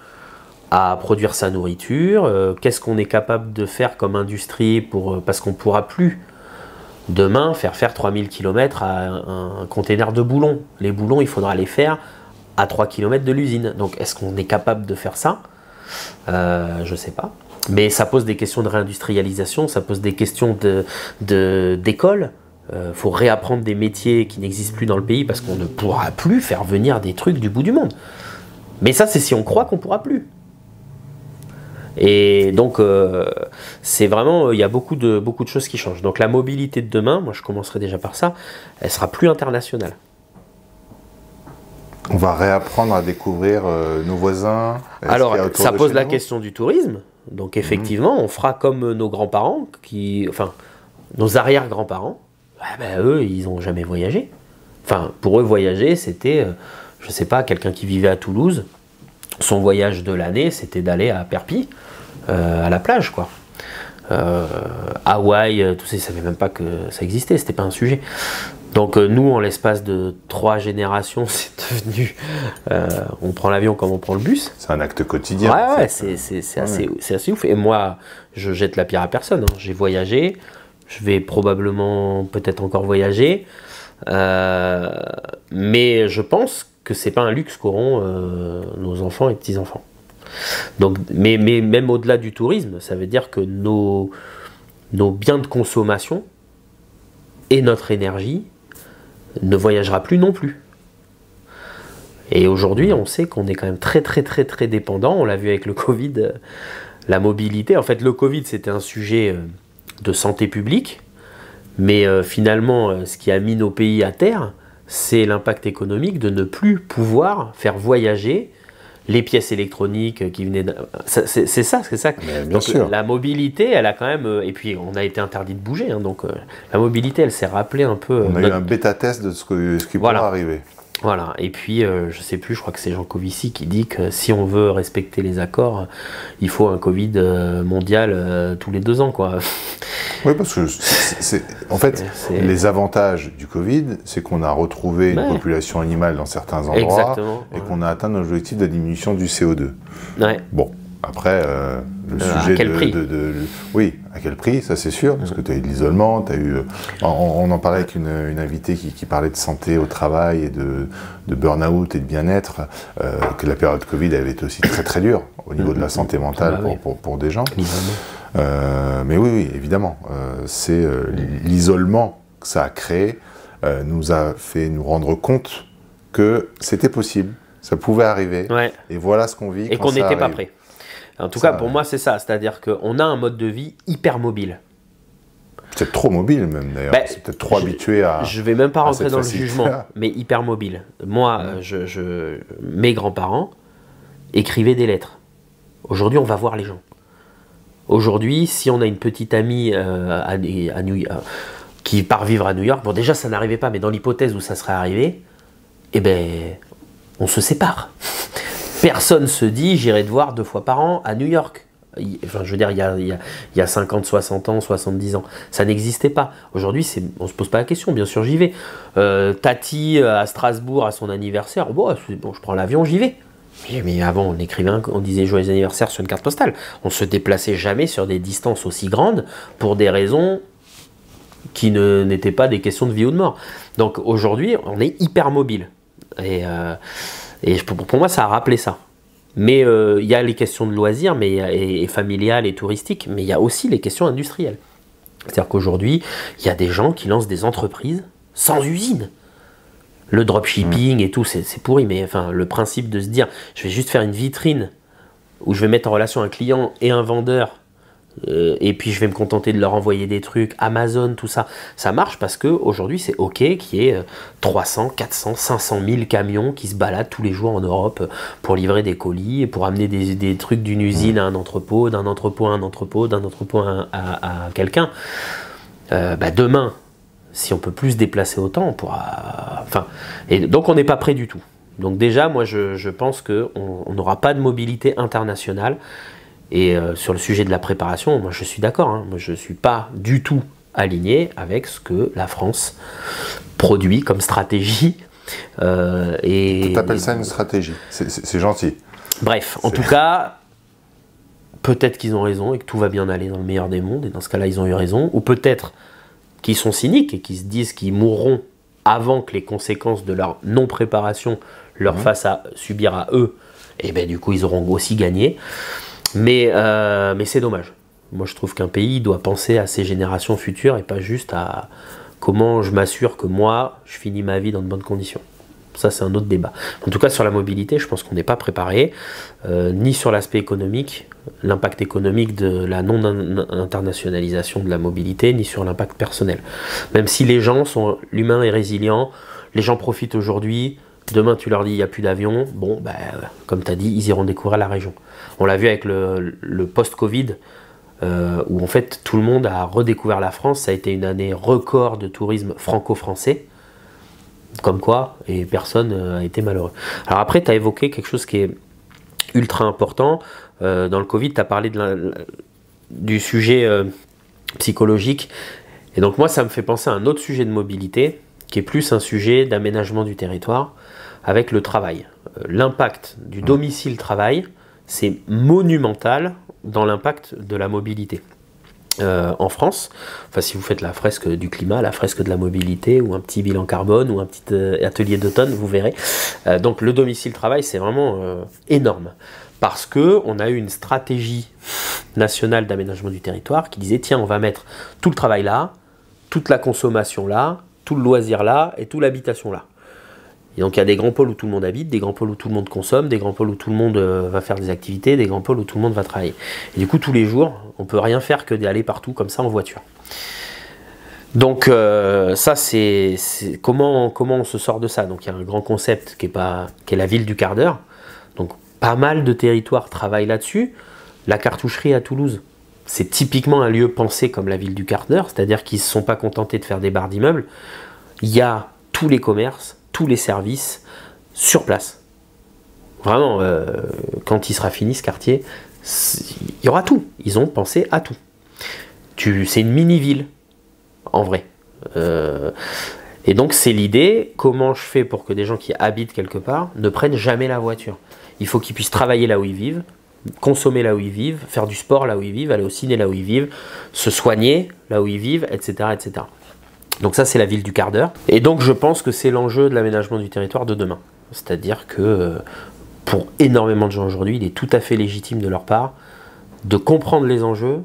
à produire sa nourriture, qu'est-ce qu'on est capable de faire comme industrie parce qu'on ne pourra plus demain faire 3000 km à un container de boulons. Les boulons, il faudra les faire à 3 km de l'usine. Donc est-ce qu'on est capable de faire ça? Je ne sais pas. Mais ça pose des questions de réindustrialisation, ça pose des questions d'école. Faut réapprendre des métiers qui n'existent plus dans le pays parce qu'on ne pourra plus faire venir des trucs du bout du monde. Mais ça, c'est si on croit qu'on ne pourra plus. Et donc, c'est vraiment, il y a beaucoup de choses qui changent. Donc la mobilité de demain, moi je commencerai déjà par ça, elle sera plus internationale. On va réapprendre à découvrir nos voisins. Alors, ça pose la question du tourisme. Donc effectivement, on fera comme nos grands-parents, enfin, nos arrière-grands-parents. Ben, eux, ils n'ont jamais voyagé. Enfin, pour eux, voyager, c'était, je ne sais pas, quelqu'un qui vivait à Toulouse, son voyage de l'année, c'était d'aller à Perpignan, à la plage, quoi. Hawaï, tout ça, ils ne savaient même pas que ça existait, c'était pas un sujet. Donc nous, en l'espace de 3 générations, c'est devenu, on prend l'avion comme on prend le bus. C'est un acte quotidien. Ouais, c'est assez ouf. Et moi, je jette la pierre à personne. Hein. J'ai voyagé, je vais probablement peut-être encore voyager, mais je pense que c'est pas un luxe qu'auront nos enfants et petits-enfants. Donc, mais même au-delà du tourisme, ça veut dire que nos biens de consommation et notre énergie ne voyagera plus non plus. Et aujourd'hui, on sait qu'on est quand même très dépendant. On l'a vu avec le Covid, la mobilité. En fait, le Covid, c'était un sujet de santé publique, mais finalement, ce qui a mis nos pays à terre, c'est l'impact économique de ne plus pouvoir faire voyager les pièces électroniques qui venaient de... C'est ça. Bien sûr. La mobilité, elle a quand même... Et puis, on a été interdit de bouger. Hein, donc, la mobilité, elle s'est rappelée un peu... On a eu un bêta-test de ce qui pourra arriver. Voilà. Et puis, je sais plus, je crois que c'est Jean Covici qui dit que si on veut respecter les accords, il faut un Covid mondial tous les 2 ans, quoi. Oui, parce que en fait, les avantages du Covid, c'est qu'on a retrouvé une population animale dans certains endroits et qu'on a atteint nos objectifs de diminution du CO2. Ouais. Bon, après, le sujet à quel prix oui, à quel prix, ça c'est sûr, parce que tu as eu de l'isolement, tu as eu... On en parlait avec une invitée qui parlait de santé au travail et de burn-out et de bien-être, que la période Covid avait été aussi très dure au niveau de la santé mentale pour des gens. Mais oui, évidemment, c'est l'isolement que ça a créé nous a fait nous rendre compte que c'était possible, ça pouvait arriver, et voilà ce qu'on vit et qu'on n'était pas prêt. En tout cas, pour moi, c'est ça, c'est-à-dire qu'on a un mode de vie hyper mobile. C'est trop mobile même d'ailleurs, c'est peut-être trop habitué à... Je ne vais même pas rentrer dans le jugement, mais hyper mobile. Moi, mes grands-parents écrivaient des lettres. Aujourd'hui, on va voir les gens. Aujourd'hui, si on a une petite amie à New York, qui part vivre à New York, bon déjà ça n'arrivait pas, mais dans l'hypothèse où ça serait arrivé, eh ben, on se sépare. Personne se dit j'irai te voir 2 fois par an à New York. Enfin, je veux dire, il y a 50, 60 ans, 70 ans. Ça n'existait pas. Aujourd'hui, on ne se pose pas la question. Bien sûr, j'y vais. Tati, à Strasbourg, à son anniversaire, bon, je prends l'avion, j'y vais. Mais avant, on écrivait, on disait joyeux anniversaire sur une carte postale. On se déplaçait jamais sur des distances aussi grandes pour des raisons qui n'étaient pas des questions de vie ou de mort. Donc aujourd'hui, on est hyper mobile. Et pour moi, ça a rappelé ça. Mais il y a les questions de loisirs et familiales et touristiques, mais il y a aussi les questions industrielles. C'est-à-dire qu'aujourd'hui, il y a des gens qui lancent des entreprises sans usine. Le dropshipping et tout, c'est pourri, mais enfin, le principe de se dire, je vais juste faire une vitrine où je vais mettre en relation un client et un vendeur, et puis je vais me contenter de leur envoyer des trucs, Amazon, tout ça, ça marche parce qu'aujourd'hui c'est ok qu'il y ait 300, 400, 500 000 camions qui se baladent tous les jours en Europe pour livrer des colis et pour amener des trucs d'une usine à un entrepôt, d'un entrepôt à un entrepôt, d'un entrepôt à quelqu'un. Demain, si on peut plus se déplacer autant, on pourra... Enfin, et donc on n'est pas prêt du tout. Donc déjà, moi je pense qu'on n'aura pas de mobilité internationale. Et sur le sujet de la préparation, moi je suis d'accord, hein. Moi je ne suis pas du tout aligné avec ce que la France produit comme stratégie. Tu appelles ça une stratégie, c'est gentil. Bref, en tout cas, peut-être qu'ils ont raison et que tout va bien aller dans le meilleur des mondes, et dans ce cas-là ils ont eu raison, ou peut-être qu'ils sont cyniques et qu'ils se disent qu'ils mourront avant que les conséquences de leur non-préparation leur fassent à subir à eux, et bien du coup ils auront aussi gagné. Mais c'est dommage. Moi, je trouve qu'un pays doit penser à ses générations futures et pas juste à comment je m'assure que moi, je finis ma vie dans de bonnes conditions. Ça, c'est un autre débat. En tout cas, sur la mobilité, je pense qu'on n'est pas préparé, ni sur l'aspect économique, l'impact économique de la non-internationalisation de la mobilité, ni sur l'impact personnel. Même si l'humain est résilient, les gens profitent aujourd'hui. Demain, tu leur dis il n'y a plus d'avion, bon, comme tu as dit, ils iront découvrir la région. On l'a vu avec le post-Covid, où en fait tout le monde a redécouvert la France. Ça a été une année record de tourisme franco-français, comme quoi, et personne n'a été malheureux. Alors après, tu as évoqué quelque chose qui est ultra important. Dans le Covid, tu as parlé du sujet psychologique. Et donc moi, ça me fait penser à un autre sujet de mobilité, qui est plus un sujet d'aménagement du territoire, avec le travail. L'impact du domicile-travail, c'est monumental dans l'impact de la mobilité. En France, enfin, si vous faites la fresque du climat, la fresque de la mobilité, ou un petit bilan carbone, ou un petit atelier d'automne, vous verrez. Donc le domicile-travail, c'est vraiment énorme. Parce qu'on a eu une stratégie nationale d'aménagement du territoire qui disait, tiens, on va mettre tout le travail là, toute la consommation là, tout le loisir là, et toute l'habitation là. Et donc il y a des grands pôles où tout le monde habite, des grands pôles où tout le monde consomme, des grands pôles où tout le monde va faire des activités, des grands pôles où tout le monde va travailler. Et du coup, tous les jours, on ne peut rien faire que d'aller partout comme ça en voiture. Donc ça, c'est comment on se sort de ça. Donc il y a un grand concept qui est la ville du quart d'heure. Donc pas mal de territoires travaillent là-dessus. La cartoucherie à Toulouse, c'est typiquement un lieu pensé comme la ville du quart d'heure, c'est-à-dire qu'ils ne se sont pas contentés de faire des barres d'immeubles. Il y a tous les commerces, tous les services sur place. Vraiment, quand il sera fini ce quartier, il y aura tout. Ils ont pensé à tout. C'est une mini-ville, en vrai. Et donc c'est l'idée, comment je fais pour que des gens qui habitent quelque part ne prennent jamais la voiture. Il faut qu'ils puissent travailler là où ils vivent, consommer là où ils vivent, faire du sport là où ils vivent, aller au ciné là où ils vivent, se soigner là où ils vivent, etc. etc. Donc ça, c'est la ville du quart d'heure. Et donc, je pense que c'est l'enjeu de l'aménagement du territoire de demain. C'est-à-dire que pour énormément de gens aujourd'hui, il est tout à fait légitime de leur part de comprendre les enjeux,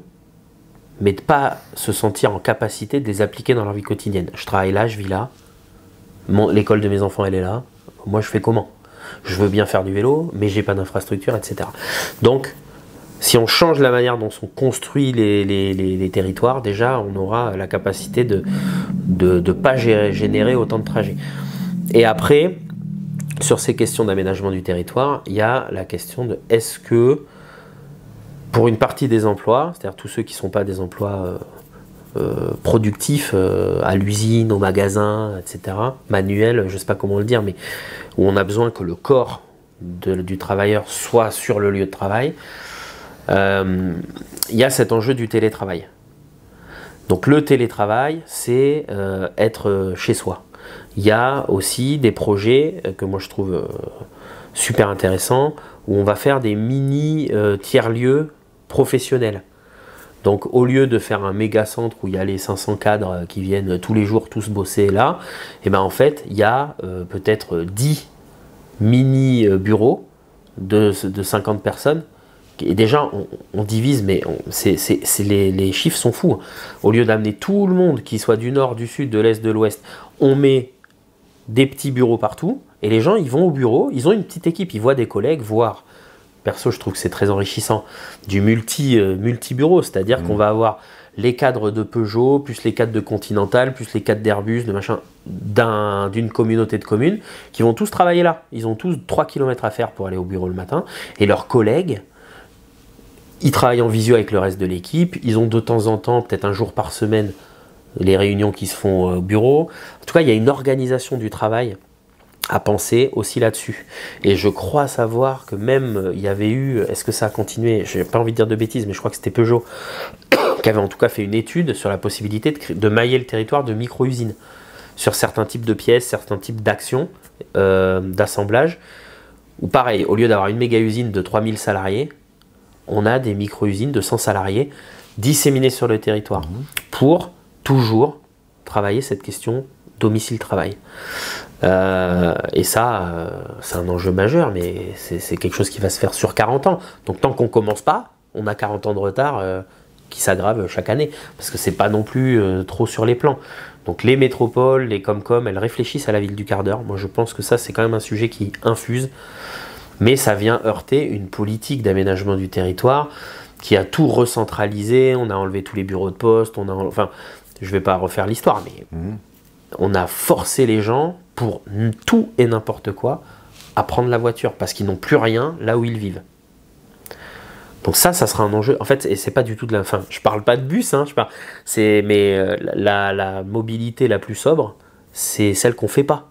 mais de ne pas se sentir en capacité de les appliquer dans leur vie quotidienne. Je travaille là, je vis là, l'école de mes enfants, elle est là. Moi, je fais comment? Je veux bien faire du vélo, mais j'ai pas d'infrastructure, etc. Donc, si on change la manière dont sont construits les territoires, déjà, on aura la capacité de ne pas générer autant de trajets. Et après, sur ces questions d'aménagement du territoire, il y a la question de est-ce que, pour une partie des emplois, c'est-à-dire tous ceux qui ne sont pas des emplois productifs, à l'usine, au magasin, etc., manuels, je ne sais pas comment le dire, mais où on a besoin que le corps du travailleur soit sur le lieu de travail, il y a cet enjeu du télétravail. Donc le télétravail, c'est être chez soi. Il y a aussi des projets que moi je trouve super intéressants, où on va faire des mini tiers-lieux professionnels. Donc au lieu de faire un méga centre où il y a les 500 cadres qui viennent tous les jours tous bosser là, et ben en fait il y a peut-être 10 mini bureaux de 50 personnes. Et déjà on divise, mais les chiffres sont fous. Au lieu d'amener tout le monde, qui soit du nord, du sud, de l'est, de l'ouest, on met des petits bureaux partout, et les gens ils vont au bureau, ils ont une petite équipe, ils voient des collègues, voire, perso je trouve que c'est très enrichissant, du multi-bureau, c'est-à-dire qu'on va avoir les cadres de Peugeot, plus les cadres de Continental, plus les cadres d'Airbus, de machin, d'une communauté de communes, qui vont tous travailler là. Ils ont tous 3 km à faire pour aller au bureau le matin, et leurs collègues, ils travaillent en visio avec le reste de l'équipe, ils ont de temps en temps, peut-être un jour par semaine, les réunions qui se font au bureau. En tout cas, il y a une organisation du travail à penser aussi là-dessus. Et je crois savoir que même, il y avait eu, est-ce que ça a continué, je n'ai pas envie de dire de bêtises, mais je crois que c'était Peugeot, qui avait en tout cas fait une étude sur la possibilité de mailler le territoire de micro-usines, sur certains types de pièces, certains types d'actions, d'assemblage, où pareil, au lieu d'avoir une méga-usine de 3000 salariés, on a des micro-usines de 100 salariés disséminées sur le territoire, pour toujours travailler cette question domicile-travail. Et ça, c'est un enjeu majeur, mais c'est quelque chose qui va se faire sur 40 ans. Donc tant qu'on ne commence pas, on a 40 ans de retard qui s'aggravent chaque année, parce que c'est pas non plus trop sur les plans. Donc les métropoles, les Comcom, elles réfléchissent à la ville du quart d'heure. Moi je pense que ça c'est quand même un sujet qui infuse, mais ça vient heurter une politique d'aménagement du territoire qui a tout recentralisé. On a enlevé tous les bureaux de poste, enfin je vais pas refaire l'histoire, mais on a forcé les gens pour tout et n'importe quoi à prendre la voiture parce qu'ils n'ont plus rien là où ils vivent. Donc ça sera un enjeu. En fait, et c'est pas du tout de la. Enfin, je parle pas de bus, hein, mais la mobilité la plus sobre, c'est celle qu'on fait pas.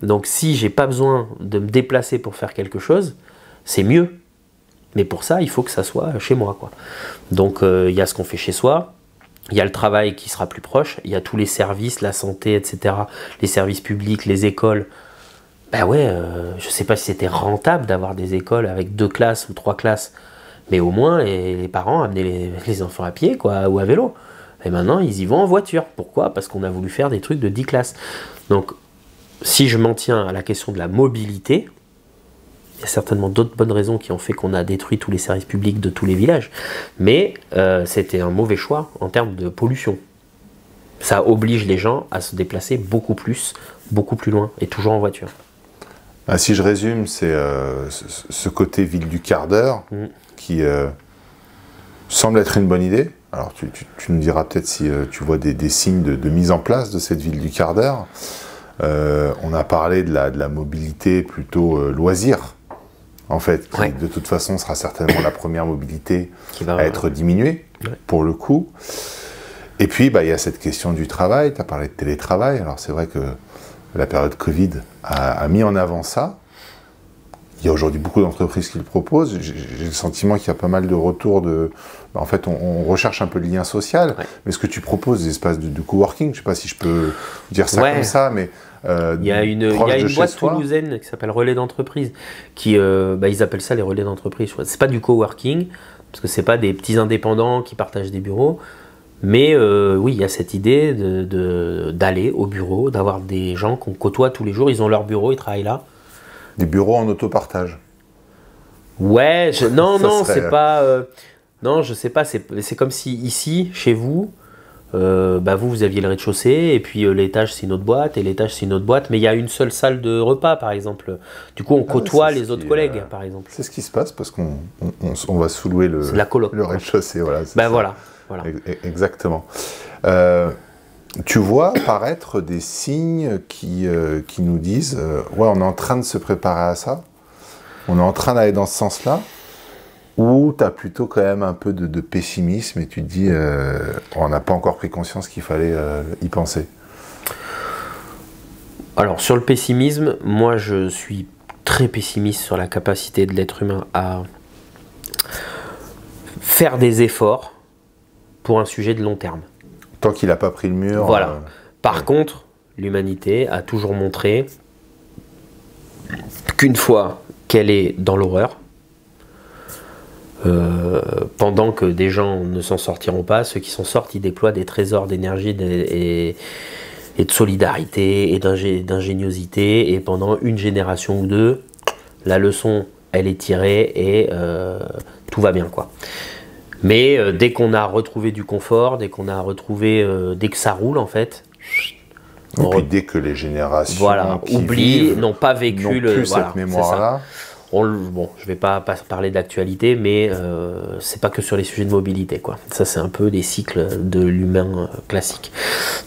Donc si j'ai pas besoin de me déplacer pour faire quelque chose, c'est mieux. Mais pour ça, il faut que ça soit chez moi, quoi. Donc il y a ce qu'on fait chez soi. Il y a le travail qui sera plus proche, il y a tous les services, la santé, etc., les services publics, les écoles. Ben ouais, je ne sais pas si c'était rentable d'avoir des écoles avec 2 classes ou 3 classes, mais au moins les parents amenaient les enfants à pied, quoi, ou à vélo. Et maintenant, ils y vont en voiture. Pourquoi? Parce qu'on a voulu faire des trucs de 10 classes. Donc, si je m'en tiens à la question de la mobilité, il y a certainement d'autres bonnes raisons qui ont fait qu'on a détruit tous les services publics de tous les villages. Mais c'était un mauvais choix en termes de pollution. Ça oblige les gens à se déplacer beaucoup plus loin, et toujours en voiture. Ah, si je résume, c'est ce côté ville du quart d'heure qui semble être une bonne idée. Alors tu nous diras peut-être si tu vois des signes de mise en place de cette ville du quart d'heure. On a parlé de la mobilité plutôt loisir, en fait, qui de toute façon sera certainement la première mobilité à être diminuée, pour le coup. Et puis, il y a cette question du travail. Tu as parlé de télétravail. Alors, c'est vrai que la période Covid a mis en avant ça. Il y a aujourd'hui beaucoup d'entreprises qui le proposent. J'ai le sentiment qu'il y a pas mal de retours de... En fait, on recherche un peu le lien social. Mais ce que tu proposes, des espaces de coworking, je ne sais pas si je peux dire ça comme ça, mais... il y a une boîte toulousaine qui s'appelle Relais d'entreprise, qui ils appellent ça les relais d'entreprise. C'est pas du coworking, parce que c'est pas des petits indépendants qui partagent des bureaux, mais oui, il y a cette idée d'aller au bureau, d'avoir des gens qu'on côtoie tous les jours, ils ont leur bureau, ils travaillent là. Des bureaux en autopartage. Ouais, c'est pas... non, je sais pas, c'est comme si ici, chez vous, vous aviez le rez-de-chaussée, et puis l'étage c'est une autre boîte, et l'étage c'est une autre boîte, mais il y a une seule salle de repas par exemple. Du coup on côtoie les autres collègues par exemple. C'est ce qui se passe parce qu'on va sous-louer le rez-de-chaussée. Voilà, voilà. Exactement. Tu vois apparaître des signes qui nous disent on est en train de se préparer à ça, on est en train d'aller dans ce sens-là, ou tu as plutôt quand même un peu de pessimisme et tu te dis on n'a pas encore pris conscience qu'il fallait y penser? Alors sur le pessimisme, moi je suis très pessimiste sur la capacité de l'être humain à faire des efforts pour un sujet de long terme. Tant qu'il n'a pas pris le mur. Voilà. Par contre, l'humanité a toujours montré qu'une fois qu'elle est dans l'horreur, pendant que des gens ne s'en sortiront pas, ceux qui s'en sortent, ils déploient des trésors d'énergie et de solidarité et d'ingéniosité, et pendant une génération ou deux, la leçon, elle est tirée et tout va bien, quoi. Mais dès qu'on a retrouvé du confort, dès qu'on a retrouvé, dès que ça roule en fait, et puis dès que les générations voilà, oublient, n'ont pas vécu plus cette mémoire-là. Bon, je vais pas parler d'actualité, mais c'est pas que sur les sujets de mobilité, quoi. Ça, c'est un peu des cycles de l'humain classique.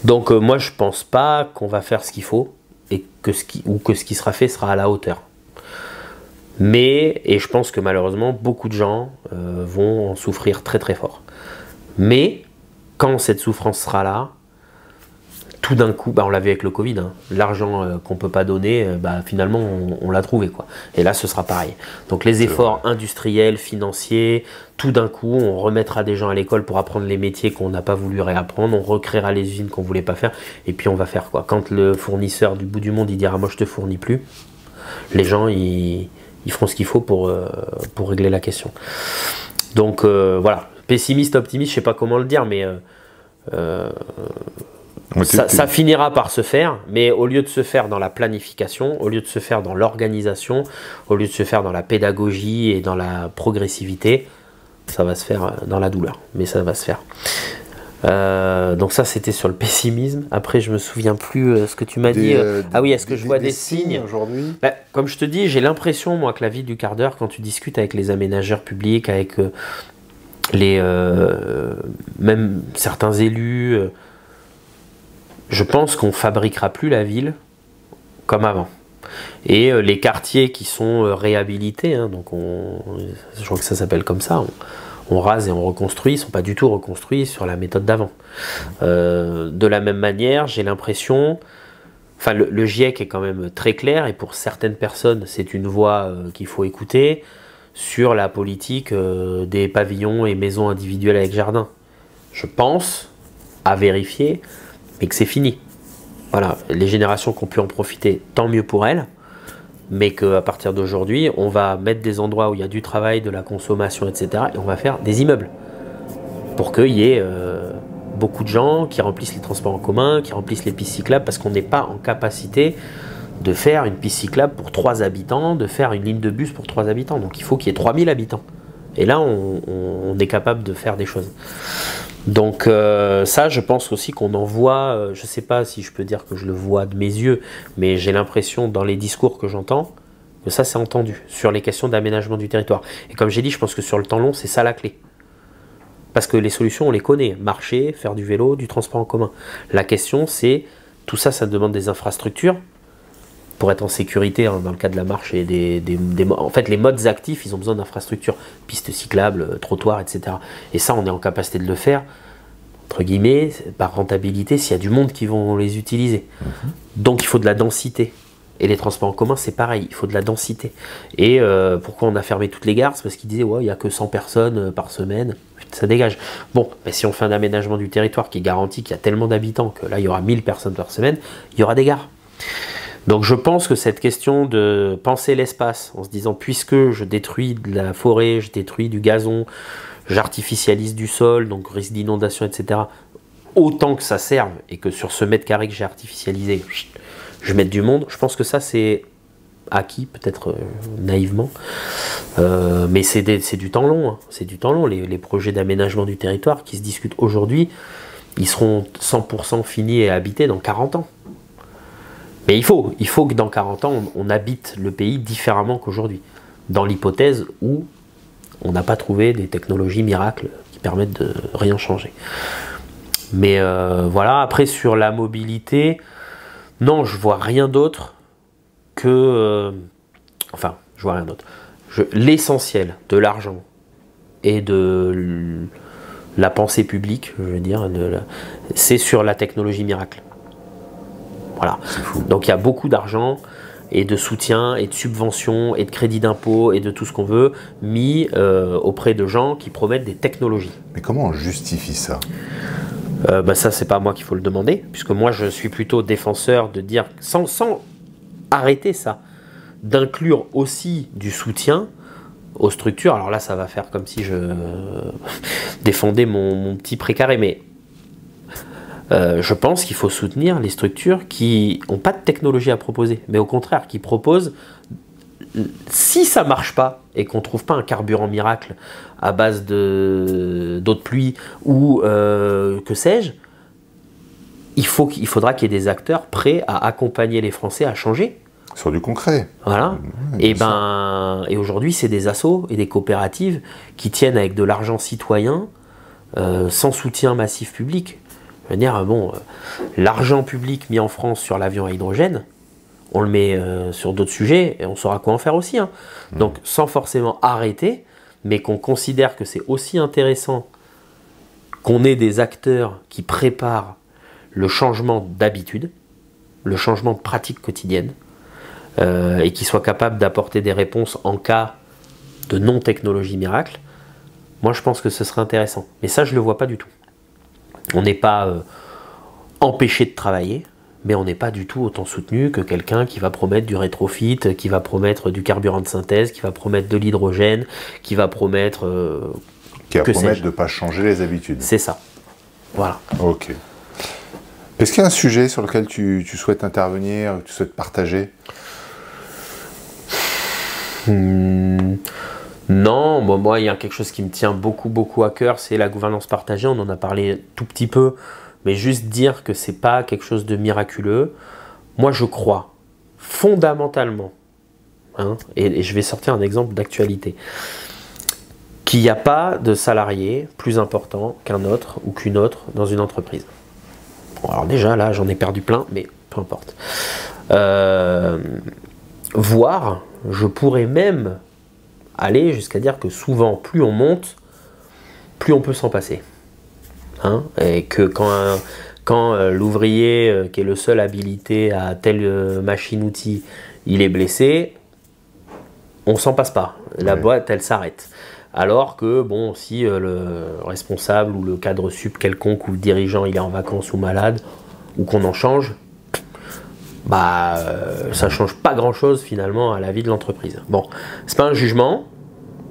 Donc, moi, je pense pas qu'on va faire ce qu'il faut et que ce qui sera fait sera à la hauteur. Mais, et je pense que malheureusement, beaucoup de gens vont en souffrir très très fort. Mais, quand cette souffrance sera là, tout d'un coup, on l'a vu avec le Covid, hein, l'argent qu'on ne peut pas donner, finalement on l'a trouvé, quoi. Et là ce sera pareil. Donc les efforts industriels, financiers, tout d'un coup on remettra des gens à l'école pour apprendre les métiers qu'on n'a pas voulu réapprendre, on recréera les usines qu'on ne voulait pas faire, et puis on va faire quoi. Quand le fournisseur du bout du monde il dira moi je te fournis plus, les gens ils feront ce qu'il faut pour régler la question. Donc voilà, pessimiste, optimiste, je ne sais pas comment le dire, mais ça finira par se faire, mais au lieu de se faire dans la planification, au lieu de se faire dans l'organisation, au lieu de se faire dans la pédagogie et dans la progressivité, ça va se faire dans la douleur, mais ça va se faire. Donc ça c'était sur le pessimisme. Après je me souviens plus ce que tu m'as dit. Ah oui, est-ce que je vois des signes aujourd'hui? Comme je te dis, j'ai l'impression moi que la vie du quart d'heure, quand tu discutes avec les aménageurs publics, avec même certains élus, je pense qu'on fabriquera plus la ville comme avant. Et les quartiers qui sont réhabilités, hein, donc je crois que ça s'appelle comme ça, on rase et on reconstruit, ils ne sont pas du tout reconstruits sur la méthode d'avant. De la même manière, j'ai l'impression, enfin le GIEC est quand même très clair, et pour certaines personnes c'est une voix qu'il faut écouter, sur la politique des pavillons et maisons individuelles avec jardin. Je pense, à vérifier, mais que c'est fini. Voilà, les générations qui ont pu en profiter, tant mieux pour elles, mais qu'à partir d'aujourd'hui, on va mettre des endroits où il y a du travail, de la consommation, etc. et on va faire des immeubles. Pour qu'il y ait beaucoup de gens qui remplissent les transports en commun, qui remplissent les pistes cyclables, parce qu'on n'est pas en capacité de faire une piste cyclable pour 3 habitants, de faire une ligne de bus pour 3 habitants. Donc il faut qu'il y ait 3000 habitants. Et là, on est capable de faire des choses. Donc ça, je pense aussi qu'on en voit, je ne sais pas si je peux dire que je le vois de mes yeux, mais j'ai l'impression dans les discours que j'entends, que ça c'est entendu, sur les questions d'aménagement du territoire. Et comme j'ai dit, je pense que sur le temps long, c'est ça la clé. Parce que les solutions, on les connaît. Marcher, faire du vélo, du transport en commun. La question, c'est, tout ça, ça demande des infrastructures pour être en sécurité, hein, dans le cas de la marche et en fait les modes actifs, ils ont besoin d'infrastructures, pistes cyclables, trottoirs, etc. Et ça, on est en capacité de le faire, entre guillemets, par rentabilité, s'il y a du monde qui vont les utiliser. Donc il faut de la densité. Et les transports en commun, c'est pareil, il faut de la densité. Et pourquoi on a fermé toutes les gares? C'est parce qu'ils disaient, ouais, il n'y a que 100 personnes par semaine, ça dégage. Bon, mais si on fait un aménagement du territoire qui garantit qu'il y a tellement d'habitants que là, il y aura 1000 personnes par semaine, il y aura des gares. Donc je pense que cette question de penser l'espace, en se disant, puisque je détruis de la forêt, je détruis du gazon, j'artificialise du sol, donc risque d'inondation, etc., autant que ça serve, et que sur ce mètre carré que j'ai artificialisé, je mette du monde, je pense que ça c'est acquis, peut-être naïvement, mais c'est du temps long, hein. C'est du temps long. Les projets d'aménagement du territoire qui se discutent aujourd'hui, ils seront 100% finis et habités dans 40 ans. Mais il faut que dans 40 ans, on habite le pays différemment qu'aujourd'hui, dans l'hypothèse où on n'a pas trouvé des technologies miracles qui permettent de rien changer. Mais voilà, après sur la mobilité, non, je vois rien d'autre que... enfin, je vois rien d'autre. L'essentiel de l'argent et de la pensée publique, je veux dire, c'est sur la technologie miracle. Voilà. Donc il y a beaucoup d'argent et de soutien et de subventions et de crédits d'impôt et de tout ce qu'on veut mis auprès de gens qui promettent des technologies. Mais comment on justifie ça? Ça, c'est pas à moi qu'il faut le demander, puisque moi, je suis plutôt défenseur de dire, sans arrêter ça, d'inclure aussi du soutien aux structures. Alors là, ça va faire comme si je défendais mon petit précaré, mais je pense qu'il faut soutenir les structures qui n'ont pas de technologie à proposer, mais au contraire, qui proposent, si ça marche pas et qu'on ne trouve pas un carburant miracle à base d'eau de pluie ou que sais-je, il faudra qu'il y ait des acteurs prêts à accompagner les Français à changer. Sur du concret. Voilà. Et aujourd'hui, c'est des assos et des coopératives qui tiennent avec de l'argent citoyen sans soutien massif public. Je veux dire, l'argent public mis en France sur l'avion à hydrogène, on le met sur d'autres sujets et on saura quoi en faire aussi. Hein. Donc, sans forcément arrêter, mais qu'on considère que c'est aussi intéressant qu'on ait des acteurs qui préparent le changement d'habitude, le changement de pratique quotidienne, et qui soient capables d'apporter des réponses en cas de non-technologie miracle. Moi, je pense que ce serait intéressant. Mais ça, je ne le vois pas du tout. On n'est pas empêché de travailler, mais on n'est pas du tout autant soutenu que quelqu'un qui va promettre du rétrofit, qui va promettre du carburant de synthèse, qui va promettre de l'hydrogène, qui va promettre... qui va promettre de ne pas changer les habitudes. C'est ça. Voilà. Ok. Est-ce qu'il y a un sujet sur lequel tu souhaites intervenir, que tu souhaites partager? Non, moi il y a quelque chose qui me tient beaucoup à cœur, c'est la gouvernance partagée. On en a parlé tout petit peu, mais juste dire que c'est pas quelque chose de miraculeux. Moi je crois fondamentalement, et je vais sortir un exemple d'actualité, qu'il n'y a pas de salarié plus important qu'un autre ou qu'une autre dans une entreprise. Bon, alors déjà là j'en ai perdu plein, mais peu importe. Voire, je pourrais même aller jusqu'à dire que souvent, plus on monte, plus on peut s'en passer. Et que quand l'ouvrier qui est le seul habilité à telle machine-outil, il est blessé, on s'en passe pas. La boîte, elle s'arrête. Alors que, si le responsable ou le cadre sup quelconque ou le dirigeant, il est en vacances ou malade, ou qu'on en change, ça change pas grand chose finalement à la vie de l'entreprise. Bon, c'est pas un jugement,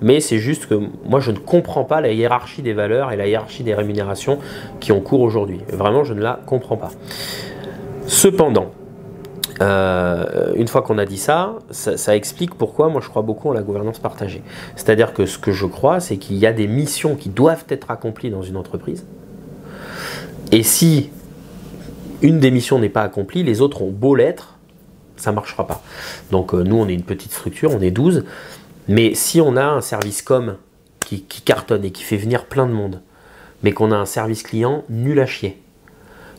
mais c'est juste que moi je ne comprends pas la hiérarchie des valeurs et la hiérarchie des rémunérations qui ont cours aujourd'hui. Vraiment, je ne la comprends pas. Cependant, une fois qu'on a dit ça explique pourquoi moi je crois beaucoup en la gouvernance partagée. C'est-à-dire que ce que je crois, c'est qu'il y a des missions qui doivent être accomplies dans une entreprise. Et si une des missions n'est pas accomplie, les autres ont beau l'être, ça ne marchera pas. Donc nous, on est une petite structure, on est 12, mais si on a un service com qui cartonne et qui fait venir plein de monde, mais qu'on a un service client nul à chier,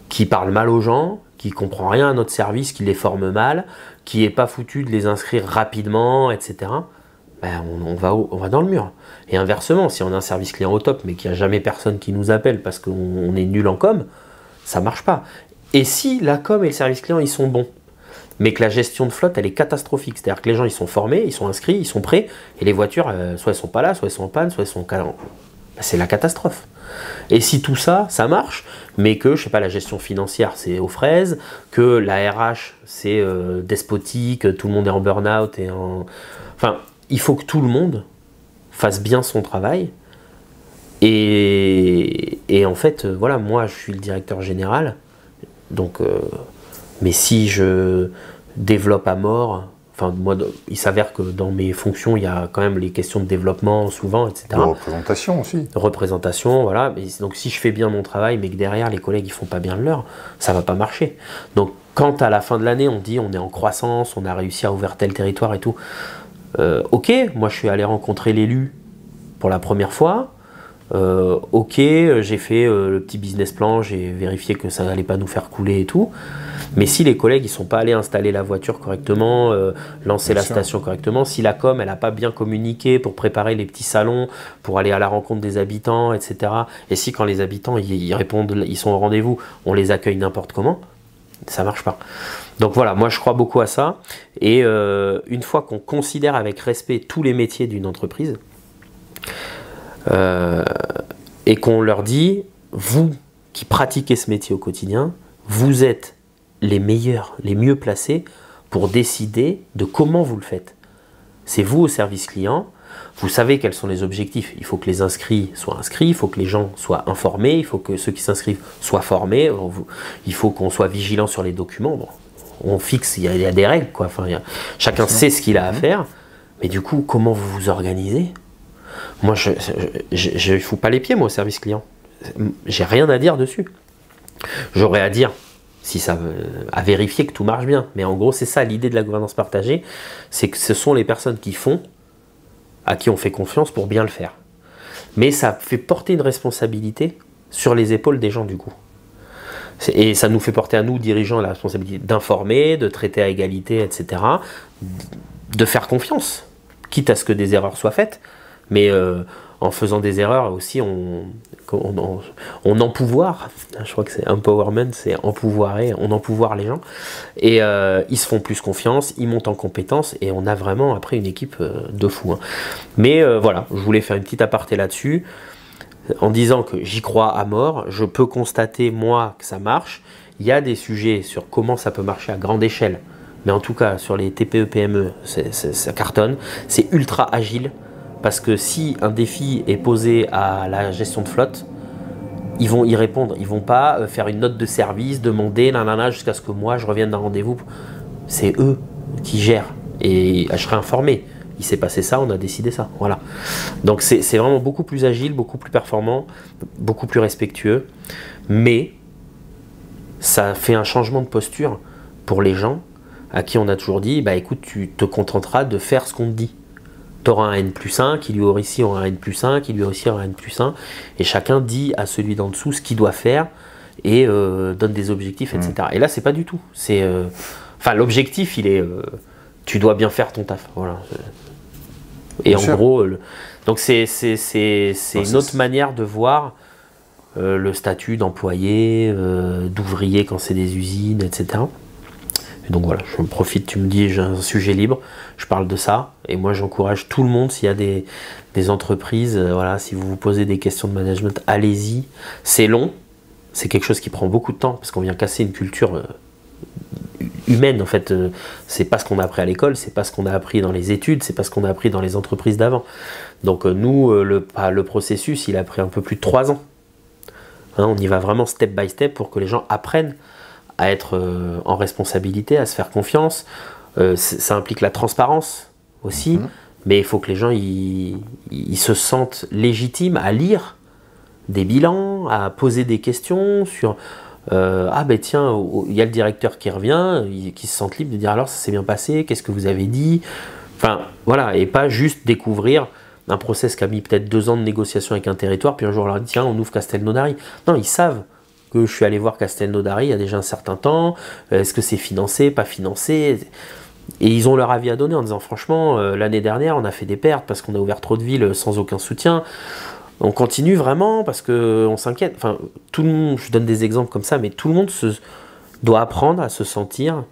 qui parle mal aux gens, qui ne comprend rien à notre service, qui les forme mal, qui n'est pas foutu de les inscrire rapidement, etc., on va dans le mur. Et inversement, si on a un service client au top, mais qu'il n'y a jamais personne qui nous appelle parce qu'on est nul en com, ça ne marche pas. Et si la com et le service client, ils sont bons, mais que la gestion de flotte, elle est catastrophique, c'est-à-dire que les gens, ils sont formés, ils sont inscrits, ils sont prêts, et les voitures, soit elles sont pas là, soit elles sont en panne, soit elles sont... c'est la catastrophe. Et si tout ça, ça marche, mais que, je sais pas, la gestion financière, c'est aux fraises, que la RH, c'est despotique, tout le monde est en burn-out, enfin, il faut que tout le monde fasse bien son travail. Et en fait, voilà, moi, je suis le directeur général. Donc, mais si je développe à mort, enfin moi, il s'avère que dans mes fonctions, il y a quand même les questions de développement souvent, etc. De représentation aussi. Représentation, voilà. Mais donc si je fais bien mon travail, mais que derrière les collègues ils font pas bien le leur, ça va pas marcher. Donc quand à la fin de l'année on dit on est en croissance, on a réussi à ouvrir tel territoire et tout, ok, moi je suis allé rencontrer l'élu pour la première fois. Ok, j'ai fait le petit business plan, j'ai vérifié que ça n'allait pas nous faire couler et tout. Mais si les collègues ils sont pas allés installer la voiture correctement, lancer la station correctement, si la com elle n'a pas bien communiqué pour préparer les petits salons, pour aller à la rencontre des habitants, etc. Et si quand les habitants ils répondent, ils sont au rendez-vous, on les accueille n'importe comment, Ça marche pas. Donc voilà, moi je crois beaucoup à ça. Et une fois qu'on considère avec respect tous les métiers d'une entreprise, et qu'on leur dit, vous qui pratiquez ce métier au quotidien, vous êtes les meilleurs, les mieux placés pour décider de comment vous le faites. C'est vous au service client, vous savez quels sont les objectifs. Il faut que les inscrits soient inscrits, il faut que les gens soient informés, il faut que ceux qui s'inscrivent soient formés, il faut qu'on soit vigilant sur les documents. Bon, on fixe, il y a des règles, quoi. Enfin, chacun sait ce qu'il a à faire, mais du coup, comment vous vous organisez? Moi, je ne fous pas les pieds, moi, au service client. J'ai rien à dire dessus. J'aurais à dire, si ça à vérifier que tout marche bien. Mais en gros, c'est ça l'idée de la gouvernance partagée, c'est que ce sont les personnes qui font, à qui on fait confiance pour bien le faire. Mais ça fait porter une responsabilité sur les épaules des gens, du coup. Et ça nous fait porter à nous, dirigeants, la responsabilité d'informer, de traiter à égalité, etc. De faire confiance, quitte à ce que des erreurs soient faites. Mais en faisant des erreurs aussi, on empouvoire. Je crois que c'est empowerment, c'est empouvoirer, on empouvoire les gens. Et ils se font plus confiance, ils montent en compétences et on a vraiment après une équipe de fous. Hein. Mais voilà, je voulais faire une petite aparté là-dessus. En disant que j'y crois à mort, je peux constater moi que ça marche. Il y a des sujets sur comment ça peut marcher à grande échelle. Mais en tout cas, sur les TPE-PME, ça cartonne. C'est ultra agile. Parce que si un défi est posé à la gestion de flotte, ils vont y répondre. Ils ne vont pas faire une note de service, demander jusqu'à ce que moi je revienne d'un rendez-vous. C'est eux qui gèrent. Et je serai informé. Il s'est passé ça, on a décidé ça. Voilà. Donc c'est vraiment beaucoup plus agile, beaucoup plus performant, beaucoup plus respectueux. Mais ça fait un changement de posture pour les gens à qui on a toujours dit, bah écoute, tu te contenteras de faire ce qu'on te dit. Tu auras un N+1, qui lui aussi aura un N+1, qui lui aussi aura un N+1, et chacun dit à celui d'en dessous ce qu'il doit faire et donne des objectifs, etc. Et là, c'est pas du tout. Enfin, l'objectif, il est tu dois bien faire ton taf. Voilà. Et bien en gros, donc c'est une autre manière de voir le statut d'employé, d'ouvrier quand c'est des usines, etc. Et donc voilà, je me profite, tu me dis j'ai un sujet libre, je parle de ça, et moi j'encourage tout le monde, s'il y a des entreprises, voilà, si vous vous posez des questions de management, allez-y. C'est long, c'est quelque chose qui prend beaucoup de temps, parce qu'on vient casser une culture humaine, en fait. C'est pas ce qu'on a appris à l'école, c'est pas ce qu'on a appris dans les études, c'est pas ce qu'on a appris dans les entreprises d'avant. Donc nous, le processus, il a pris un peu plus de 3 ans. Hein, on y va vraiment step by step pour que les gens apprennent à être en responsabilité, à se faire confiance. Ça implique la transparence aussi, mais il faut que les gens ils se sentent légitimes à lire des bilans, à poser des questions sur ah ben tiens, il y a le directeur qui revient, qui se sent libre de dire alors ça s'est bien passé, qu'est-ce que vous avez dit, enfin voilà, et pas juste découvrir un process qui a mis peut-être 2 ans de négociation avec un territoire, puis un jour on leur dit tiens on ouvre Castelnaudary. Non, ils savent que je suis allé voir Castelnaudary il y a déjà un certain temps, est-ce que c'est financé, pas financé, et ils ont leur avis à donner en disant franchement l'année dernière on a fait des pertes parce qu'on a ouvert trop de villes sans aucun soutien, on continue vraiment parce qu'on s'inquiète, enfin tout le monde, je donne des exemples comme ça, mais tout le monde doit apprendre à se sentir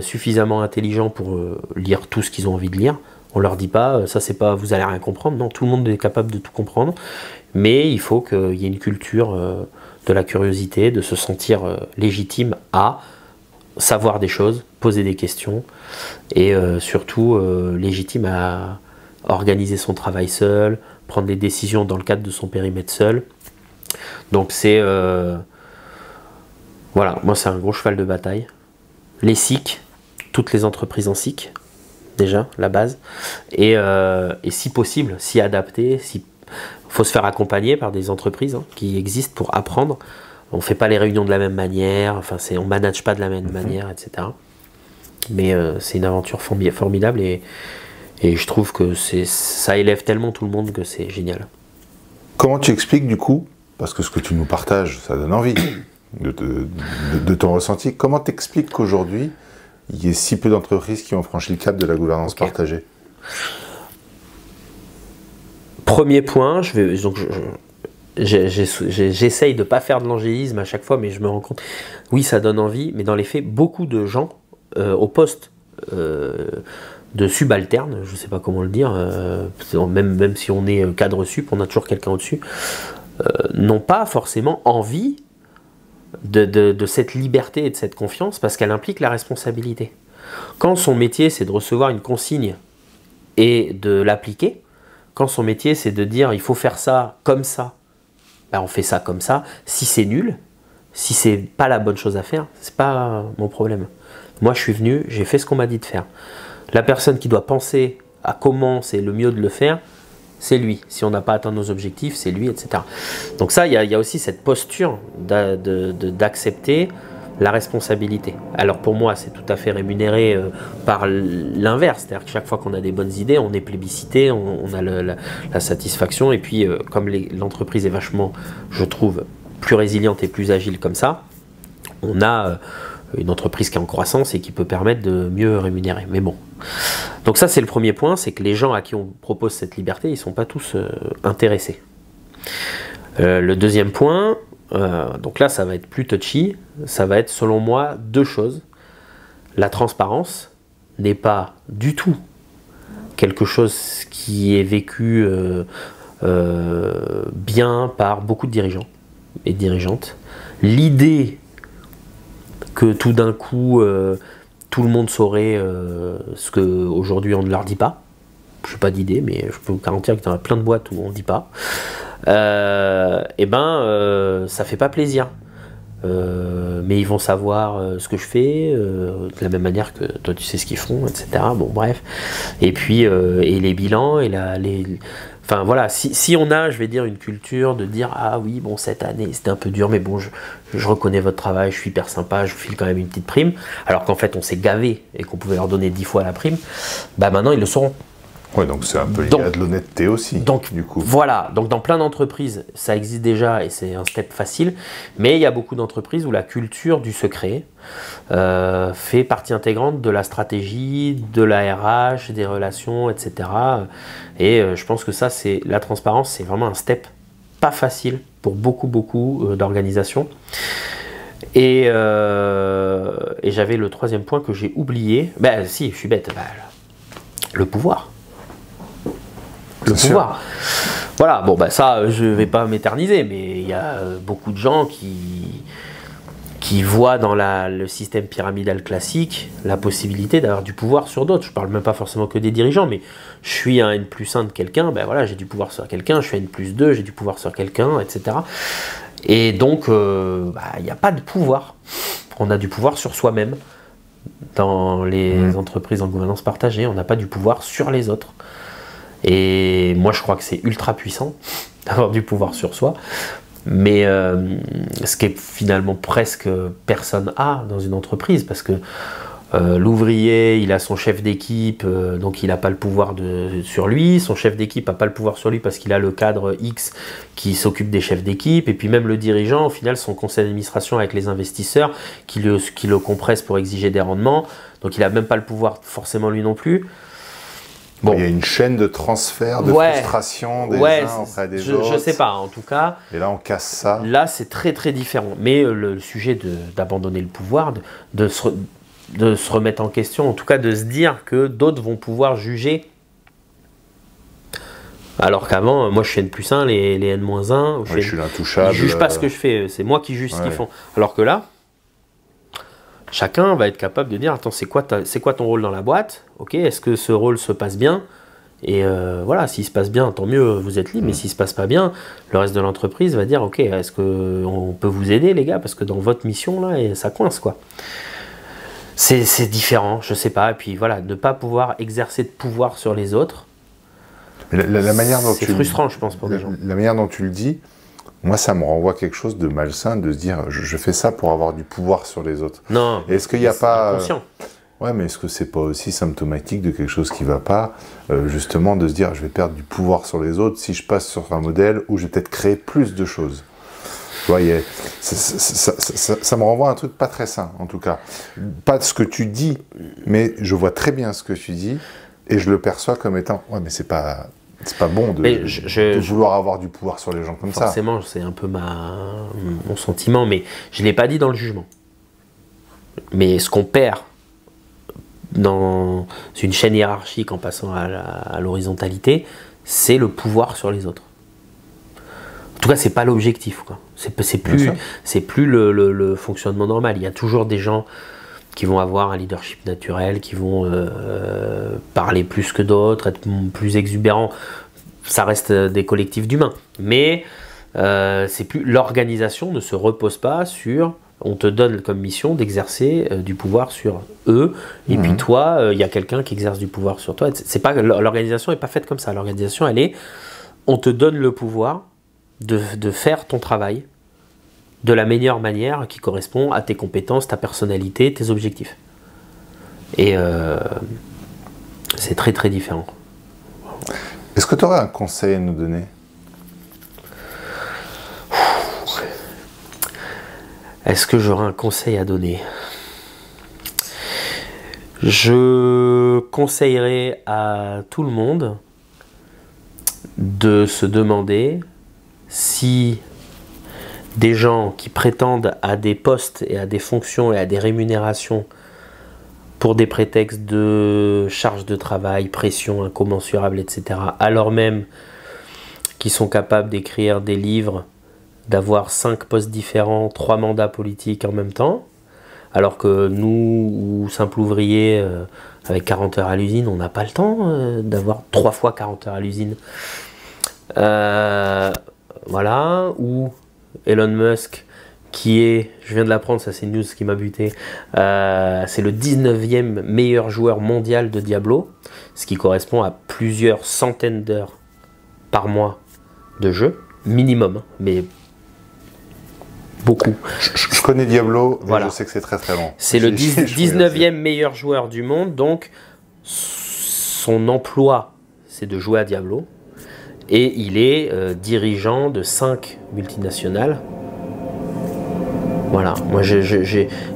suffisamment intelligent pour lire tout ce qu'ils ont envie de lire. On leur dit pas ça c'est pas, vous allez rien comprendre, non, tout le monde est capable de tout comprendre, mais il faut qu'il y ait une culture de la curiosité, de se sentir légitime à savoir des choses, poser des questions, et surtout légitime à organiser son travail seul, prendre les décisions dans le cadre de son périmètre seul. Donc c'est voilà, moi c'est un gros cheval de bataille. Les SIC, toutes les entreprises en SIC, déjà, la base, et si possible, si adapté, si faut se faire accompagner par des entreprises qui existent pour apprendre. On ne fait pas les réunions de la même manière, enfin on ne manage pas de la même manière, etc. Mais c'est une aventure formidable et je trouve que ça élève tellement tout le monde que c'est génial. Comment tu expliques du coup, parce que ce que tu nous partages, ça donne envie de ton ressenti, comment tu expliques qu'aujourd'hui, il y ait si peu d'entreprises qui ont franchi le cap de la gouvernance partagée? j'essaye de ne pas faire de l'angélisme à chaque fois, mais je me rends compte, oui, ça donne envie, mais dans les faits, beaucoup de gens au poste de subalterne, je ne sais pas comment le dire, même si on est cadre sup, on a toujours quelqu'un au-dessus, n'ont pas forcément envie de cette liberté et de cette confiance parce qu'elle implique la responsabilité. Quand son métier, c'est de recevoir une consigne et de l'appliquer, quand son métier, c'est de dire il faut faire ça comme ça, ben on fait ça comme ça. Si c'est nul, si c'est pas la bonne chose à faire, c'est pas mon problème. Moi, je suis venu, j'ai fait ce qu'on m'a dit de faire. La personne qui doit penser à comment c'est le mieux de le faire, c'est lui. Si on n'a pas atteint nos objectifs, c'est lui, etc. Donc ça, il y a aussi cette posture d'accepter la responsabilité. Alors pour moi, c'est tout à fait rémunéré par l'inverse. C'est-à-dire que chaque fois qu'on a des bonnes idées, on est plébiscité, on a la satisfaction. Et puis, comme l'entreprise est vachement, je trouve, plus résiliente et plus agile comme ça, on a une entreprise qui est en croissance et qui peut permettre de mieux rémunérer. Mais bon. Donc ça, c'est le premier point, c'est que les gens à qui on propose cette liberté, ils ne sont pas tous intéressés. Le deuxième point, donc là, ça va être plus touchy, ça va être selon moi deux choses. La transparence n'est pas du tout quelque chose qui est vécu bien par beaucoup de dirigeants et de dirigeantes. L'idée que tout d'un coup, tout le monde saurait ce qu'aujourd'hui on ne leur dit pas. Je n'ai pas d'idée, mais je peux vous garantir qu'il y en a plein de boîtes où on ne dit pas. Ça fait pas plaisir. Mais ils vont savoir ce que je fais, de la même manière que toi tu sais ce qu'ils font, etc. Bon, bref. Et puis, et les bilans, et enfin voilà, si on a, je vais dire, une culture de dire ah oui, bon, cette année c'était un peu dur, mais bon, je reconnais votre travail, je suis hyper sympa, je vous file quand même une petite prime, alors qu'en fait on s'est gavé et qu'on pouvait leur donner 10 fois la prime, bah maintenant ils le sauront. Ouais, donc c'est un peu lié à de l'honnêteté aussi. Donc, du coup. Voilà, donc dans plein d'entreprises, ça existe déjà et c'est un step facile, mais il y a beaucoup d'entreprises où la culture du secret fait partie intégrante de la stratégie, de la RH, des relations, etc. Et je pense que ça, c'est la transparence, c'est vraiment un step pas facile pour beaucoup d'organisations. Et j'avais le troisième point que j'ai oublié. Ben si, je suis bête. Ben, le pouvoir. Le pouvoir. Voilà, bon bah ça, je vais pas m'éterniser, mais il y a beaucoup de gens qui voient dans le système pyramidal classique la possibilité d'avoir du pouvoir sur d'autres. Je parle même pas forcément que des dirigeants, mais je suis un N+1 de quelqu'un, ben voilà, j'ai du pouvoir sur quelqu'un, je suis N+2, j'ai du pouvoir sur quelqu'un, etc. Et donc, il n'y a pas de pouvoir. On a du pouvoir sur soi-même. Dans les entreprises en gouvernance partagée, on n'a pas du pouvoir sur les autres. Et moi, je crois que c'est ultra puissant d'avoir du pouvoir sur soi. Mais ce qui est finalement presque personne a dans une entreprise, parce que l'ouvrier, il a son chef d'équipe, donc il n'a pas le pouvoir sur lui. Son chef d'équipe n'a pas le pouvoir sur lui parce qu'il a le cadre X qui s'occupe des chefs d'équipe. Et puis même le dirigeant, au final, son conseil d'administration avec les investisseurs qui le compressent pour exiger des rendements. Donc il n'a même pas le pouvoir forcément lui non plus. Bon. Il y a une chaîne de transfert, de frustration des uns auprès des autres. Je sais pas, en tout cas. Et là, on casse ça. Là, c'est très différent. Mais le sujet d'abandonner le pouvoir, de se remettre en question, en tout cas de se dire que d'autres vont pouvoir juger. Alors qu'avant, moi je suis N+1, les N-1, je suis l'intouchable. Je juge pas ce que je fais, c'est moi qui juge ce qu'ils font. Alors que là, chacun va être capable de dire, attends, c'est quoi ton rôle dans la boîte? Ok, est-ce que ce rôle se passe bien? Et voilà, s'il se passe bien, tant mieux, vous êtes libre. Mais s'il se passe pas bien, le reste de l'entreprise va dire, ok, est-ce qu'on peut vous aider les gars? Parce que dans votre mission, là, ça coince quoi. C'est différent, je sais pas. Et puis voilà, ne pas pouvoir exercer de pouvoir sur les autres, c'est frustrant, je pense, pour des gens. La manière dont tu le dis, moi, ça me renvoie quelque chose de malsain de se dire, je fais ça pour avoir du pouvoir sur les autres. Non, est-ce qu'il n'y a pas inconscient. Ouais, mais est-ce que c'est pas aussi symptomatique de quelque chose qui va pas, justement, de se dire, je vais perdre du pouvoir sur les autres si je passe sur un modèle où je vais peut-être créer plus de choses. Tu vois, ça me renvoie à un truc pas très sain, en tout cas. Pas ce que tu dis, mais je vois très bien ce que tu dis, et je le perçois comme étant, ouais, mais c'est pas C'est pas bon de vouloir avoir du pouvoir sur les gens comme ça. Forcément, c'est un peu mon sentiment, mais je ne l'ai pas dit dans le jugement. Mais ce qu'on perd dans une chaîne hiérarchique en passant à l'horizontalité, c'est le pouvoir sur les autres. En tout cas, c'est pas l'objectif, quoi. C'est plus le fonctionnement normal. Il y a toujours des gens qui vont avoir un leadership naturel, qui vont parler plus que d'autres, être plus exubérants. Ça reste des collectifs d'humains. Mais c'est plus, l'organisation ne se repose pas sur on te donne comme mission d'exercer du pouvoir sur eux, et puis toi, il y a quelqu'un qui exerce du pouvoir sur toi. C'est pas, l'organisation n'est pas faite comme ça. L'organisation, elle est, on te donne le pouvoir de faire ton travail de la meilleure manière qui correspond à tes compétences, ta personnalité, tes objectifs. Et c'est très très différent. Est-ce que tu aurais un conseil à nous donner ? Est-ce que j'aurais un conseil à donner ? Je conseillerais à tout le monde de se demander si des gens qui prétendent à des postes et à des fonctions et à des rémunérations pour des prétextes de charge de travail, pression incommensurable, etc., alors même qu'ils sont capables d'écrire des livres, d'avoir 5 postes différents, 3 mandats politiques en même temps, alors que nous, ou simple ouvrier avec 40 heures à l'usine, on n'a pas le temps d'avoir 3 fois 40 heures à l'usine. Voilà, ou Elon Musk, qui est, je viens de l'apprendre, ça c'est une news qui m'a buté, c'est le 19e meilleur joueur mondial de Diablo, ce qui correspond à plusieurs centaines d'heures par mois de jeu, minimum, mais beaucoup. Je connais Diablo, mais voilà. Je sais que c'est très très long. C'est le 19e meilleur joueur du monde, donc son emploi c'est de jouer à Diablo, et il est dirigeant de 5 multinationales. Voilà, moi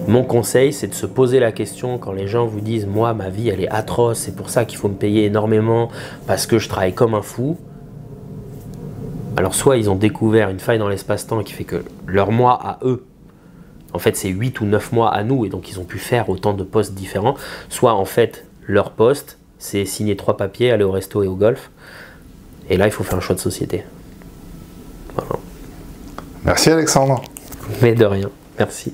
mon conseil c'est de se poser la question quand les gens vous disent moi ma vie elle est atroce, c'est pour ça qu'il faut me payer énormément parce que je travaille comme un fou. Alors soit ils ont découvert une faille dans l'espace-temps qui fait que leur mois à eux, en fait c'est 8 ou 9 mois à nous et donc ils ont pu faire autant de postes différents, soit en fait leur poste c'est signer 3 papiers, aller au resto et au golf, et là il faut faire un choix de société. Voilà. Merci Alexandre. Mais de rien, merci.